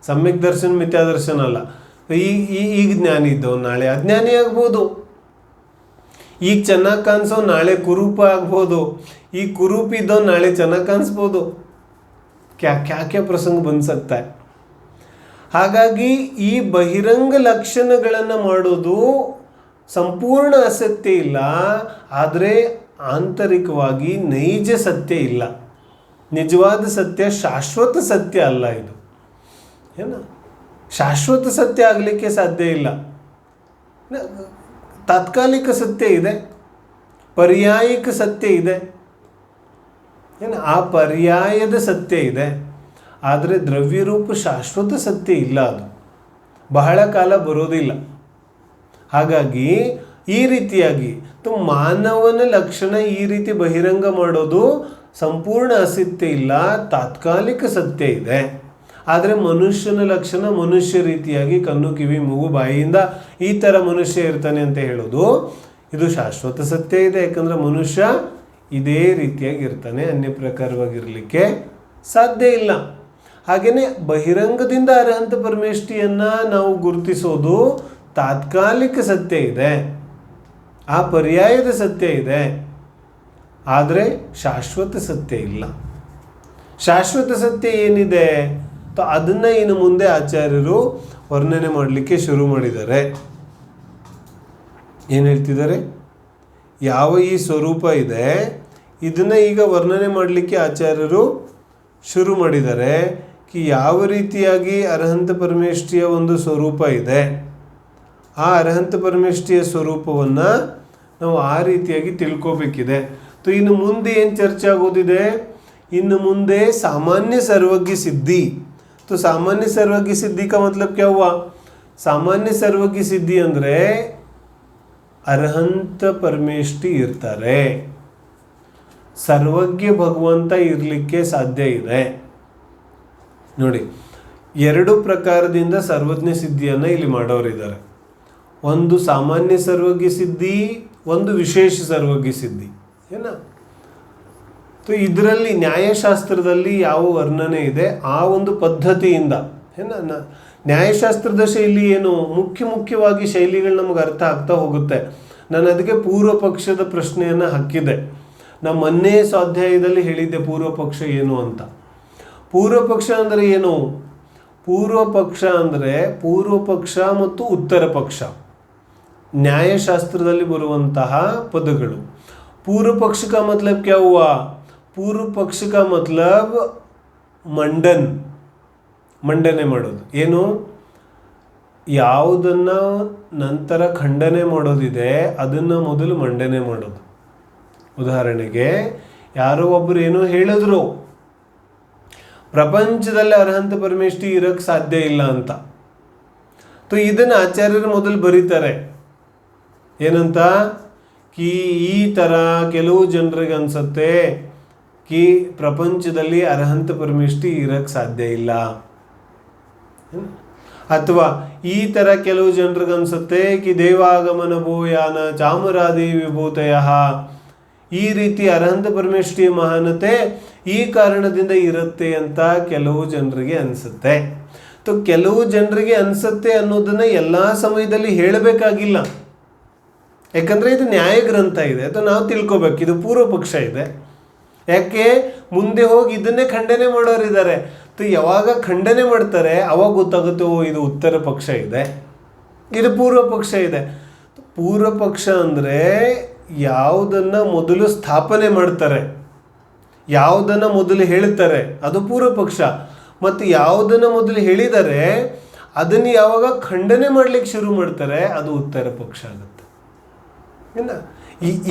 ಸಮ್ಯಕ್ ದರ್ಶನ ಮಿಥ್ಯಾದರ್ಶನ ಅಲ್ಲ. ಈಗ ಜ್ಞಾನಿ ಇದ್ದವನು ನಾಳೆ ಅಜ್ಞಾನಿ ಆಗ್ಬೋದು. ಈಗ ಚೆನ್ನಾಗಿ ಕಾಣಿಸೋ ನಾಳೆ ಕುರೂಪ ಆಗ್ಬೋದು, ಈ ಕುರೂಪ ಇದ್ದವ್ ನಾಳೆ ಚೆನ್ನಾಗಿ ಕಾಣಿಸ್ಬೋದು. ಕ್ಯಾ ಪ್ರಸಂಗ ಬಂದ್ ಸಕ್ತಾ है. ಹಾಗಾಗಿ ಈ ಬಹಿರಂಗ ಲಕ್ಷಣಗಳನ್ನು ಮಾಡೋದು ಸಂಪೂರ್ಣ ಅಸತ್ಯ ಇಲ್ಲ, ಆದರೆ ಆಂತರಿಕವಾಗಿ ನೈಜ ಸತ್ಯ ಇಲ್ಲ. ನಿಜವಾದ ಸತ್ಯ ಶಾಶ್ವತ ಸತ್ಯ ಅಲ್ಲ. ಇದು ಶಾಶ್ವತ ಸತ್ಯ ಆಗಲಿಕ್ಕೆ ಸಾಧ್ಯ ಇಲ್ಲ. ತಾತ್ಕಾಲಿಕ ಸತ್ಯ ಇದೆ, ಪರ್ಯಾಯಿಕ ಸತ್ಯ ಇದೆ, ಆ ಪರ್ಯಾಯದ ಸತ್ಯ ಇದೆ. ಆದರೆ ದ್ರವ್ಯರೂಪ ಶಾಶ್ವತ ಸತ್ಯ ಇಲ್ಲ, ಅದು ಬಹಳ ಕಾಲ ಬರೋದಿಲ್ಲ. ಹಾಗಾಗಿ ಈ ರೀತಿಯಾಗಿ ಮಾನವನ ಲಕ್ಷಣ ಈ ರೀತಿ ಬಹಿರಂಗ ಮಾಡೋದು ಸಂಪೂರ್ಣ ಅಸತ್ಯ ಇಲ್ಲ, ತಾತ್ಕಾಲಿಕ ಸತ್ಯ ಇದೆ. ಆದರೆ ಮನುಷ್ಯನ ಲಕ್ಷಣ ಮನುಷ್ಯ ರೀತಿಯಾಗಿ ಕಣ್ಣು ಕಿವಿ ಮೂಗು ಬಾಯಿಯಿಂದ ಈ ಥರ ಮನುಷ್ಯ ಇರ್ತಾನೆ ಅಂತ ಹೇಳೋದು ಇದು ಶಾಶ್ವತ ಸತ್ಯ ಇದೆ. ಯಾಕಂದರೆ ಮನುಷ್ಯ ಇದೇ ರೀತಿಯಾಗಿ ಇರ್ತಾನೆ, ಅನ್ಯ ಪ್ರಕಾರವಾಗಿರಲಿಕ್ಕೆ ಸಾಧ್ಯ ಇಲ್ಲ. ಹಾಗೆಯೇ ಬಹಿರಂಗದಿಂದ ಅರ್ಹಂತ ಪರಮೇಷ್ಠಿಯನ್ನು ನಾವು ಗುರುತಿಸೋದು ತಾತ್ಕಾಲಿಕ ಸತ್ಯ ಇದೆ, ಆ ಪರ್ಯಾಯದ ಸತ್ಯ ಇದೆ, ಆದರೆ ಶಾಶ್ವತ ಸತ್ಯ ಇಲ್ಲ. ಶಾಶ್ವತ ಸತ್ಯ ಏನಿದೆ ಅದನ್ನು ಇನ್ನು ಮುಂದೆ ಆಚಾರ್ಯರು ವರ್ಣನೆ ಮಾಡಲಿಕ್ಕೆ ಶುರು ಮಾಡಿದ್ದಾರೆ. ಏನು ಹೇಳ್ತಿದ್ದಾರೆ? ಯಾವ ಈ ಸ್ವರೂಪ ಇದೆ ಇದನ್ನು ಈಗ ವರ್ಣನೆ ಮಾಡಲಿಕ್ಕೆ ಆಚಾರ್ಯರು ಶುರು ಮಾಡಿದ್ದಾರೆ. ಯಾವ ರೀತಿಯಾಗಿ ಅರ್ಹಂತ ಪರಮೇಷ್ಠಿಯ ಒಂದು ಸ್ವರೂಪ ಇದೆ, ಆ ಅರ್ಹಂತ ಪರಮೇಷ್ಠಿಯ ಸ್ವರೂಪವನ್ನು ನಾವು ಆ ರೀತಿಯಾಗಿ ತಿಳ್ಕೋಬೇಕಿದೆ. ಇನ್ನು ಮುಂದೆ ಏನು ಚರ್ಚೆ ಆಗೋದಿದೆ? ಇನ್ನು ಮುಂದೆ सामान्य सर्वज्ञ सिद्धि. तो सामान्य सर्वज्ञ सिद्धि का मतलब क्या हुआ? सामान्य सर्वज्ञ सिद्धि ಅಂದರೆ ಅರ್ಹಂತ ಪರಮೇಷ್ಠಿ ಇರ್ತಾರೆ, ಸರ್ವಜ್ಞ ಭಗವಂತ ಇರಲಿಕ್ಕೆ ಸಾಧ್ಯ ಇದೆ. ನೋಡಿ, ಎರಡು ಪ್ರಕಾರದಿಂದ ಸರ್ವಜ್ಞ ಸಿದ್ಧಿಯನ್ನು ಇಲ್ಲಿ ಮಾಡೋರಿದ್ದಾರೆ. ಒಂದು ಸಾಮಾನ್ಯ ಸರ್ವಜ್ಞ ಸಿದ್ಧಿ, ಒಂದು ವಿಶೇಷ ಸರ್ವಜ್ಞ ಸಿದ್ಧಿ. ಇದರಲ್ಲಿ ನ್ಯಾಯಶಾಸ್ತ್ರದಲ್ಲಿ ಯಾವ ವರ್ಣನೆ ಇದೆ ಆ ಒಂದು ಪದ್ಧತಿಯಿಂದ ನ್ಯಾಯಶಾಸ್ತ್ರದ ಶೈಲಿ ಏನು ಮುಖ್ಯವಾಗಿ ಶೈಲಿಗಳು ನಮಗೆ ಅರ್ಥ ಆಗ್ತಾ ಹೋಗುತ್ತೆ. ನಾನು ಅದಕ್ಕೆ ಪೂರ್ವ ಪಕ್ಷದ ಪ್ರಶ್ನೆಯನ್ನು ಹಾಕಿದೆ. ನಮ್ಮ ಮೊನ್ನೆ ಸ್ವಾಧ್ಯಾಯದಲ್ಲಿ ಹೇಳಿದ್ದೆ ಪೂರ್ವ ಪಕ್ಷ ಏನು ಅಂತ. ಪೂರ್ವ ಪಕ್ಷ ಅಂದರೆ ಏನು? ಪೂರ್ವ ಪಕ್ಷ ಅಂದರೆ ಪೂರ್ವ ಪಕ್ಷ ಮತ್ತು ಉತ್ತರ ಪಕ್ಷ ನ್ಯಾಯಶಾಸ್ತ್ರದಲ್ಲಿ ಬರುವಂತಹ ಪದಗಳು. पूर्व पक्ष का मतलब क्या हुआ? पूर्व पक्ष का मतलब ಮಂಡನೆ ಮಾಡೋದು. ಏನು? ಯಾವುದನ್ನು ನಂತರ ಖಂಡನೆ ಮಾಡೋದಿದೆ ಅದನ್ನು ಮೊದಲು ಮಂಡನೆ ಮಾಡೋದು. ಉದಾಹರಣೆಗೆ ಯಾರೋ ಒಬ್ಬರು ಏನೋ ಹೇಳಿದ್ರು, ಪ್ರಪಂಚದಲ್ಲಿ ಅರ್ಹಂತ ಪರಮೇಷ್ಠಿ ಇರೋಕ್ಕೆ ಸಾಧ್ಯ ಇಲ್ಲ ಅಂತ. ಇದನ್ನು ಆಚಾರ್ಯರು ಮೊದಲು ಬರೀತಾರೆ. ಏನಂತ? ಈ ಥರ ಕೆಲವು ಜನರಿಗೆ ಅನ್ಸುತ್ತೆ ಕಿ ಪ್ರಪಂಚದಲ್ಲಿ ಅರ್ಹಂತ ಪರಮೇಷ್ಠಿ ಇರಕ್ಕೆ ಸಾಧ್ಯ ಇಲ್ಲ, ಅಥವಾ ಈ ಥರ ಕೆಲವು ಜನರಿಗೆ ಅನ್ಸುತ್ತೆ ಕಿ ದೇವಾಗಮನ ಭೂಯಾನ ಚಾಮರಾದಿ ವಿಭೂತಯ, ಈ ರೀತಿ ಅರ್ಹಂತ ಪರಮೇಷ್ಠಿಯ ಮಹಾನತೆ ಈ ಕಾರಣದಿಂದ ಇರುತ್ತೆ ಅಂತ ಕೆಲವು ಜನರಿಗೆ ಅನಿಸುತ್ತೆ. ಕೆಲವು ಜನರಿಗೆ ಅನಿಸುತ್ತೆ ಅನ್ನೋದನ್ನು ಎಲ್ಲ ಸಮಯದಲ್ಲಿ ಹೇಳಬೇಕಾಗಿಲ್ಲ. ಯಾಕಂದರೆ ಇದು ನ್ಯಾಯ ಗ್ರಂಥ ಇದೆ, ಅಥವಾ ನಾವು ತಿಳ್ಕೊಬೇಕು ಇದು ಪೂರ್ವ ಪಕ್ಷ ಇದೆ. ಯಾಕೆ? ಮುಂದೆ ಹೋಗಿ ಇದನ್ನೇ ಖಂಡನೆ ಮಾಡೋರಿದ್ದಾರೆ. ಯಾವಾಗ ಖಂಡನೆ ಮಾಡ್ತಾರೆ ಅವಾಗ ಗೊತ್ತಾಗುತ್ತೆ, ಓ ಇದು ಉತ್ತರ ಪಕ್ಷ ಇದೆ, ಇದು ಪೂರ್ವ ಪಕ್ಷ ಇದೆ. ಪೂರ್ವ ಪಕ್ಷ ಅಂದರೆ ಯಾವುದನ್ನು ಮೊದಲು ಸ್ಥಾಪನೆ ಮಾಡ್ತಾರೆ, ಯಾವುದನ್ನು ಮೊದಲು ಹೇಳ್ತಾರೆ ಅದು ಪೂರ್ವ ಪಕ್ಷ. ಮತ್ತು ಯಾವುದನ್ನು ಮೊದಲು ಹೇಳಿದರೆ ಅದನ್ನು ಯಾವಾಗ ಖಂಡನೆ ಮಾಡಲಿಕ್ಕೆ ಶುರು ಮಾಡ್ತಾರೆ ಅದು ಉತ್ತರ ಪಕ್ಷ ಆಗುತ್ತೆ. ಇಲ್ಲ,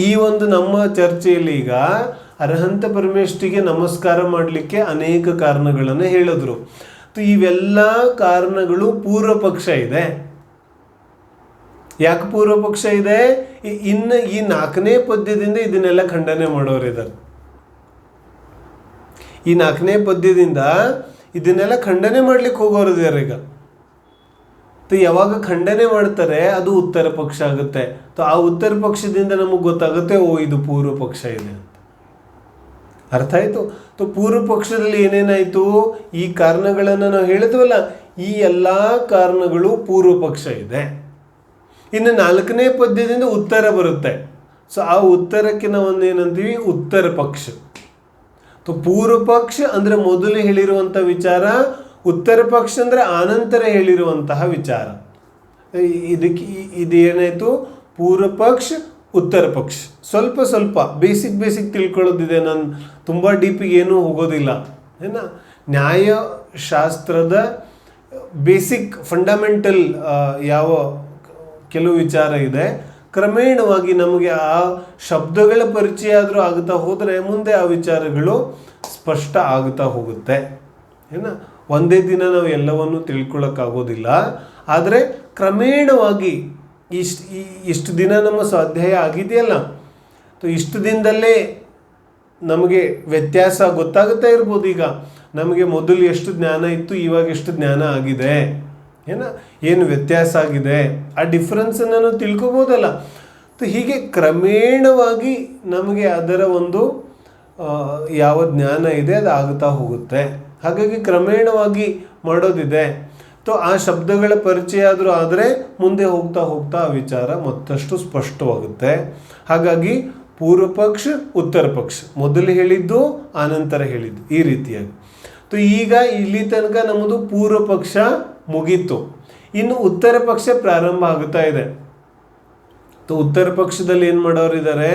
ಈ ಒಂದು ನಮ್ಮ ಚರ್ಚೆಯಲ್ಲಿ ಈಗ ಅರ್ಹಂತ ಪರಮೇಷ್ಠಿಗೆ ನಮಸ್ಕಾರ ಮಾಡಲಿಕ್ಕೆ ಅನೇಕ ಕಾರಣಗಳನ್ನು ಹೇಳಿದ್ರು. ಇವೆಲ್ಲ ಕಾರಣಗಳು ಪೂರ್ವ ಪಕ್ಷ ಇದೆ. ಯಾಕೆ ಪೂರ್ವ ಪಕ್ಷ ಇದೆ? ಇನ್ನು ಈ 4ನೇ ಪದ್ಯದಿಂದ ಇದನ್ನೆಲ್ಲ ಖಂಡನೆ ಮಾಡೋರಿದ್ದಾರೆ. ಈ 4ನೇ ಪದ್ಯದಿಂದ ಇದನ್ನೆಲ್ಲ ಖಂಡನೆ ಮಾಡ್ಲಿಕ್ಕೆ ಹೋಗೋರಿದ್ದಾರೆ. ಈಗ ಯಾವಾಗ ಖಂಡನೆ ಮಾಡ್ತಾರೆ ಅದು ಉತ್ತರ ಪಕ್ಷ ಆಗುತ್ತೆ. ಆ ಉತ್ತರ ಪಕ್ಷದಿಂದ ನಮಗೆ ಗೊತ್ತಾಗುತ್ತೆ, ಓ ಇದು ಪೂರ್ವ ಪಕ್ಷ ಇದೆ ಅಂತ. ಅರ್ಥ ಆಯಿತು? ಪೂರ್ವ ಪಕ್ಷದಲ್ಲಿ ಏನೇನಾಯಿತು? ಈ ಕಾರಣಗಳನ್ನು ನಾವು ಹೇಳಿದ್ವಲ್ಲ, ಈ ಎಲ್ಲ ಕಾರಣಗಳು ಪೂರ್ವ ಪಕ್ಷ ಇದೆ. ಇನ್ನು 4ನೇ ಪದ್ಯದಿಂದ ಉತ್ತರ ಬರುತ್ತೆ. ಆ ಉತ್ತರಕ್ಕೆ ನಾವು ಒಂದೇನಂತೀವಿ? ಉತ್ತರ ಪಕ್ಷ. ಪೂರ್ವ ಪಕ್ಷ ಅಂದರೆ ಮೊದಲು ಹೇಳಿರುವಂಥ ವಿಚಾರ, ಉತ್ತರ ಪಕ್ಷ ಅಂದರೆ ಆನಂತರ ಹೇಳಿರುವಂತಹ ವಿಚಾರ. ಇದು ಏನಾಯಿತು? ಪೂರ್ವ ಪಕ್ಷ, ಉತ್ತರ ಪಕ್ಷ. ಸ್ವಲ್ಪ ಬೇಸಿಕ್ ತಿಳ್ಕೊಳ್ಳೋದಿದೆ. ನಾನು ತುಂಬ ಡೀಪಿಗೆ ಏನೂ ಹೋಗೋದಿಲ್ಲ. ನ್ಯಾಯಶಾಸ್ತ್ರದ ಬೇಸಿಕ್ ಫಂಡಮೆಂಟಲ್ ಯಾವ ಕೆಲವು ವಿಚಾರ ಇದೆ, ಕ್ರಮೇಣವಾಗಿ ನಮಗೆ ಆ ಶಬ್ದಗಳ ಪರಿಚಯ ಆದರೂ ಆಗುತ್ತಾ ಹೋದರೆ ಮುಂದೆ ಆ ವಿಚಾರಗಳು ಸ್ಪಷ್ಟ ಆಗುತ್ತಾ ಹೋಗುತ್ತೆ. ಒಂದೇ ದಿನ ನಾವು ಎಲ್ಲವನ್ನು ತಿಳ್ಕೊಳ್ಳೋಕ್ಕಾಗೋದಿಲ್ಲ. ಆದರೆ ಕ್ರಮೇಣವಾಗಿ ಇಷ್ಟು ದಿನ ನಮ್ಮ ಸ್ವಾಧ್ಯಾಯ ಆಗಿದೆಯಲ್ಲ, ಇಷ್ಟು ದಿನದಲ್ಲೇ ನಮಗೆ ವ್ಯತ್ಯಾಸ ಗೊತ್ತಾಗುತ್ತಾ ಇರ್ಬೋದು. ಈಗ ನಮಗೆ ಮೊದಲು ಎಷ್ಟು ಜ್ಞಾನ ಇತ್ತು, ಇವಾಗ ಎಷ್ಟು ಜ್ಞಾನ ಆಗಿದೆ, ಏನು ವ್ಯತ್ಯಾಸ ಆಗಿದೆ, ಆ ಡಿಫ್ರೆನ್ಸನ್ನು ನಾವು ತಿಳ್ಕೊಬೋದಲ್ಲ. ಹೀಗೆ ಕ್ರಮೇಣವಾಗಿ ನಮಗೆ ಅದರ ಒಂದು ಯಾವ ಜ್ಞಾನ ಇದೆ ಅದು ಆಗುತ್ತಾ ಹೋಗುತ್ತೆ. ಹಾಗಾಗಿ ಕ್ರಮೇಣವಾಗಿ ಮಾಡೋದಿದೆ. ಆ ಶಬ್ದಗಳ ಪರಿಚಯ ಆದರೂ ಆದರೆ ಮುಂದೆ ಹೋಗ್ತಾ ಆ ವಿಚಾರ ಮತ್ತಷ್ಟು ಸ್ಪಷ್ಟವಾಗುತ್ತೆ. ಹಾಗಾಗಿ ಪೂರ್ವ ಪಕ್ಷ, ಉತ್ತರ ಪಕ್ಷ, ಮೊದಲು ಹೇಳಿದ್ದು ಆನಂತರ ಹೇಳಿದ್ದು, ಈ ರೀತಿಯಾಗಿ. ಈಗ ಇಲ್ಲಿ ತನಕ ನಮ್ಮದು ಪೂರ್ವ ಪಕ್ಷ ಮುಗೀತು. ಇನ್ನು ಉತ್ತರ ಪಕ್ಷ ಪ್ರಾರಂಭ ಆಗುತ್ತಾ ಇದೆ. ಉತ್ತರ ಪಕ್ಷದಲ್ಲಿ ಏನು ಮಾಡೋರಿದ್ದಾರೆ?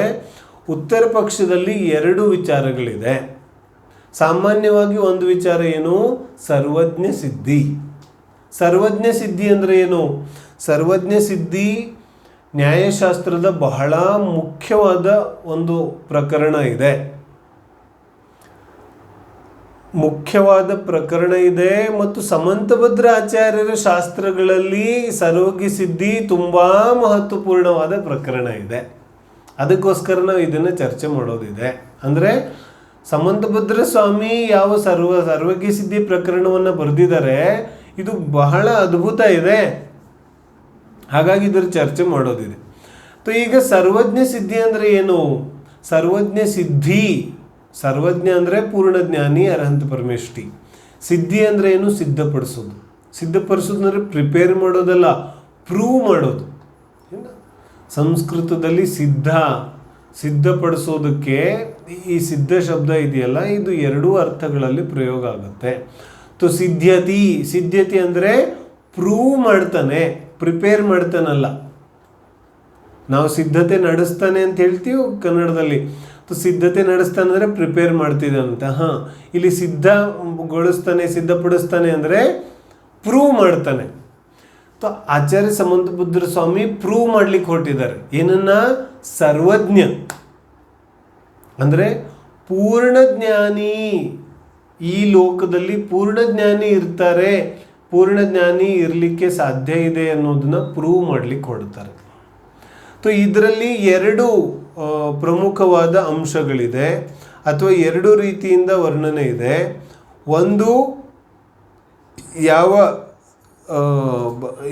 ಉತ್ತರ ಪಕ್ಷದಲ್ಲಿ 2 ವಿಚಾರಗಳಿದೆ. ಸಾಮಾನ್ಯವಾಗಿ ಒಂದು ವಿಚಾರ ಏನು? ಸರ್ವಜ್ಞ ಸಿದ್ಧಿ. ಸರ್ವಜ್ಞ ಸಿದ್ಧಿ ಅಂದರೆ ಏನು? ಸರ್ವಜ್ಞ ಸಿದ್ಧಿ ನ್ಯಾಯಶಾಸ್ತ್ರದ ಬಹಳ ಮುಖ್ಯವಾದ ಒಂದು ಪ್ರಕರಣ ಇದೆ. ಮತ್ತು ಸಮಂತಭದ್ರ ಆಚಾರ್ಯರ ಶಾಸ್ತ್ರಗಳಲ್ಲಿ ಸರ್ವಜ್ಞ ಸಿದ್ಧಿ ತುಂಬ ಮಹತ್ವಪೂರ್ಣವಾದ ಪ್ರಕರಣ ಇದೆ. ಅದಕ್ಕೋಸ್ಕರ ನಾವು ಇದನ್ನು ಚರ್ಚೆ ಮಾಡೋದಿದೆ. ಅಂದರೆ ಸಮಂತಭದ್ರ ಸ್ವಾಮಿ ಯಾವ ಸರ್ವಜ್ಞ ಸಿದ್ಧಿ ಪ್ರಕರಣವನ್ನು ಬರೆದಿದ್ದಾರೆ, ಇದು ಬಹಳ ಅದ್ಭುತ ಇದೆ. ಹಾಗಾಗಿ ಇದರ ಚರ್ಚೆ ಮಾಡೋದಿದೆ. ಈಗ ಸರ್ವಜ್ಞ ಸಿದ್ಧಿ ಅಂದರೆ ಏನು? ಸರ್ವಜ್ಞ ಸಿದ್ಧಿ, ಸರ್ವಜ್ಞ ಅಂದರೆ ಪೂರ್ಣ ಜ್ಞಾನಿ ಅರ್ಹಂತ ಪರಮೇಷ್ಠಿ. ಸಿದ್ಧಿ ಅಂದರೆ ಏನು? ಸಿದ್ಧಪಡಿಸೋದು. ಸಿದ್ಧಪಡಿಸೋದು ಅಂದರೆ ಪ್ರಿಪೇರ್ ಮಾಡೋದಲ್ಲ, ಪ್ರೂವ್ ಮಾಡೋದು. ಸಂಸ್ಕೃತದಲ್ಲಿ ಸಿದ್ಧಪಡಿಸೋದಕ್ಕೆ ಈ ಸಿದ್ಧ ಶಬ್ದ ಇದೆಯಲ್ಲ, ಇದು ಎರಡೂ ಅರ್ಥಗಳಲ್ಲಿ ಪ್ರಯೋಗ ಆಗುತ್ತೆ. ತು ಸಿದ್ಧತಿ ಅಂದರೆ ಪ್ರೂವ್ ಮಾಡ್ತಾನೆ, ಪ್ರಿಪೇರ್ ಮಾಡ್ತಾನಲ್ಲ. ನಾವು ಸಿದ್ಧತೆ ನಡೆಸ್ತಾನೆ ಅಂತ ಹೇಳ್ತೀವಿ ಕನ್ನಡದಲ್ಲಿ. ಸಿದ್ಧತೆ ನಡೆಸ್ತಾನೆ ಅಂದರೆ ಪ್ರಿಪೇರ್ ಮಾಡ್ತಿದ್ದಾನಂತ. ಇಲ್ಲಿ ಸಿದ್ಧಪಡಿಸ್ತಾನೆ ಅಂದರೆ ಪ್ರೂವ್ ಮಾಡ್ತಾನೆ. ಆಚಾರ್ಯ ಸಮಂತಪುತ್ರ ಸ್ವಾಮಿ ಪ್ರೂವ್ ಮಾಡ್ಲಿಕ್ಕೆ ಹೊರಟಿದ್ದಾರೆ. ಏನನ್ನ? ಸರ್ವಜ್ಞ ಅಂದರೆ ಪೂರ್ಣ ಜ್ಞಾನಿ. ಈ ಲೋಕದಲ್ಲಿ ಪೂರ್ಣ ಜ್ಞಾನಿ ಇರ್ತಾರೆ, ಪೂರ್ಣ ಜ್ಞಾನಿ ಇರಲಿಕ್ಕೆ ಸಾಧ್ಯ ಇದೆ ಅನ್ನೋದನ್ನ ಪ್ರೂವ್ ಮಾಡ್ಲಿಕ್ಕೆ ಹೊರಡ್ತಾರೆ. ಇದರಲ್ಲಿ ಎರಡು ಪ್ರಮುಖವಾದ ಅಂಶಗಳಿದೆ, ಅಥವಾ ಎರಡು ರೀತಿಯಿಂದ ವರ್ಣನೆ ಇದೆ. ಒಂದು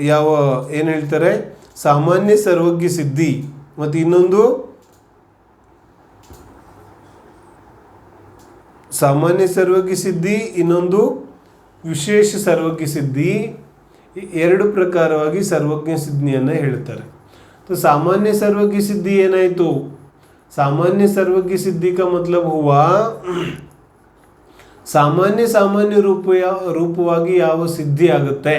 ಯಾವ ಏನು ಹೇಳ್ತಾರೆ, ಸಾಮಾನ್ಯ ಸರ್ವಜ್ಞ ಸಿದ್ಧಿ, ಮತ್ತು ಇನ್ನೊಂದು ಸಾಮಾನ್ಯ ಸರ್ವಜ್ಞ ಸಿದ್ಧಿ, ಇನ್ನೊಂದು ವಿಶೇಷ ಸರ್ವಜ್ಞ ಸಿದ್ಧಿ. ಎರಡು ಪ್ರಕಾರವಾಗಿ ಸರ್ವಜ್ಞ ಸಿದ್ಧಿಯನ್ನು ಹೇಳ್ತಾರೆ. सामान्य सर्वज्ञ सिद्धि ಏನಾಯಿತು? सामान्य सर्वज्ञ सिद्धि का मतलब हुआ ಸಾಮಾನ್ಯ ರೂಪವಾಗಿ ಯಾವ ಸಿದ್ಧಿ ಆಗುತ್ತೆ.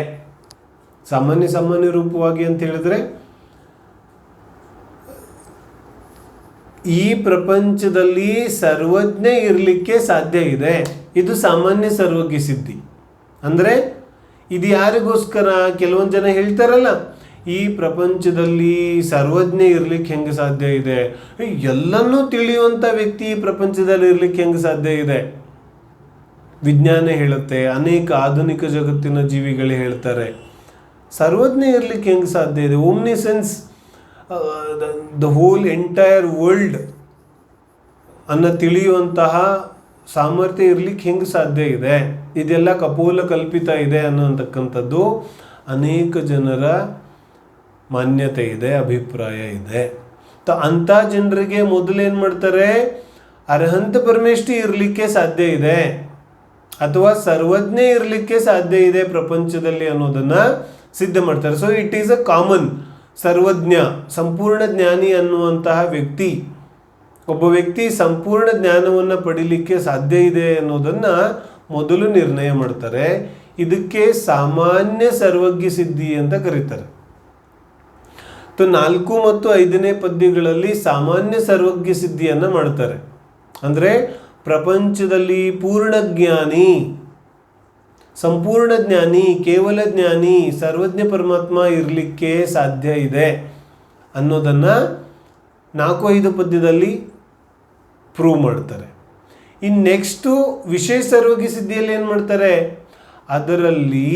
ಸಾಮಾನ್ಯ ರೂಪವಾಗಿ ಅಂತ ಹೇಳಿದ್ರೆ, ಈ ಪ್ರಪಂಚದಲ್ಲಿ ಸರ್ವಜ್ಞ ಇರಲಿಕ್ಕೆ ಸಾಧ್ಯ ಇದೆ, ಇದು ಸಾಮಾನ್ಯ ಸರ್ವಜ್ಞ ಸಿದ್ಧಿ. ಅಂದರೆ ಇದು ಯಾರಿಗೋಸ್ಕರ? ಕೆಲವೊಂದು ಜನ ಹೇಳ್ತಾರಲ್ಲ, ಈ ಪ್ರಪಂಚದಲ್ಲಿ ಸರ್ವಜ್ಞ ಇರ್ಲಿಕ್ಕೆ ಹೆಂಗೆ ಸಾಧ್ಯ ಇದೆ, ಎಲ್ಲನೂ ತಿಳಿಯುವಂಥ ವ್ಯಕ್ತಿ ಈ ಪ್ರಪಂಚದಲ್ಲಿ ಇರ್ಲಿಕ್ಕೆ ಹೆಂಗೆ ಸಾಧ್ಯ ಇದೆ? ವಿಜ್ಞಾನ ಹೇಳುತ್ತೆ, ಅನೇಕ ಆಧುನಿಕ ಜಗತ್ತಿನ ಜೀವಿಗಳು ಹೇಳ್ತಾರೆ, ಸರ್ವಜ್ಞ ಇರ್ಲಿಕ್ಕೆ ಹೆಂಗೆ ಸಾಧ್ಯ ಇದೆ? ಓಮ್ನಿಸೆನ್ಸ್, ದ ಹೋಲ್ ಎಂಟೈರ್ ವರ್ಲ್ಡ್ ಅನ್ನು ತಿಳಿಯುವಂತಹ ಸಾಮರ್ಥ್ಯ ಇರ್ಲಿಕ್ಕೆ ಹೆಂಗೆ ಸಾಧ್ಯ ಇದೆ? ಇದೆಲ್ಲ ಕಪೋಲ ಕಲ್ಪಿತ ಇದೆ ಅನ್ನೋತಕ್ಕಂಥದ್ದು ಅನೇಕ ಜನರ ಮಾನ್ಯತೆ ಇದೆ, ಅಭಿಪ್ರಾಯ ಇದೆ. ಅಂಥ ಜನರಿಗೆ ಮೊದಲೇನು ಮಾಡ್ತಾರೆ? ಅರ್ಹಂತ ಪರಮೇಷ್ಠಿ ಇರಲಿಕ್ಕೆ ಸಾಧ್ಯ ಇದೆ, ಅಥವಾ ಸರ್ವಜ್ಞ ಇರಲಿಕ್ಕೆ ಸಾಧ್ಯ ಇದೆ ಪ್ರಪಂಚದಲ್ಲಿ ಅನ್ನೋದನ್ನು ಸಿದ್ಧ ಮಾಡ್ತಾರೆ. So it is a common. ಸರ್ವಜ್ಞ, ಸಂಪೂರ್ಣ ಜ್ಞಾನಿ ಅನ್ನುವಂತಹ ವ್ಯಕ್ತಿ, ಒಬ್ಬ ವ್ಯಕ್ತಿ ಸಂಪೂರ್ಣ ಜ್ಞಾನವನ್ನು ಪಡೀಲಿಕ್ಕೆ ಸಾಧ್ಯ ಇದೆ ಅನ್ನೋದನ್ನು ಮೊದಲು ನಿರ್ಣಯ ಮಾಡ್ತಾರೆ. ಇದಕ್ಕೆ ಸಾಮಾನ್ಯ ಸರ್ವಜ್ಞ ಸಿದ್ಧಿ ಅಂತ ಕರೀತಾರೆ. 4 ಮತ್ತು 5ನೇ ಪದ್ಯಗಳಲ್ಲಿ ಸಾಮಾನ್ಯ ಸರ್ವಜ್ಞ ಸಿದ್ಧಿಯನ್ನು ಮಾಡ್ತಾರೆ. ಅಂದರೆ ಪ್ರಪಂಚದಲ್ಲಿ ಪೂರ್ಣ ಜ್ಞಾನಿ, ಸಂಪೂರ್ಣ ಜ್ಞಾನಿ, ಕೇವಲ ಜ್ಞಾನಿ, ಸರ್ವಜ್ಞ ಪರಮಾತ್ಮ ಇರಲಿಕ್ಕೆ ಸಾಧ್ಯ ಇದೆ ಅನ್ನೋದನ್ನು 4-5 ಪದ್ಯದಲ್ಲಿ ಪ್ರೂವ್ ಮಾಡ್ತಾರೆ. ಇನ್ನು ನೆಕ್ಸ್ಟು ವಿಶೇಷ ಸರ್ವಜ್ಞ ಸಿದ್ಧಿಯಲ್ಲಿ ಏನು ಮಾಡ್ತಾರೆ? ಅದರಲ್ಲಿ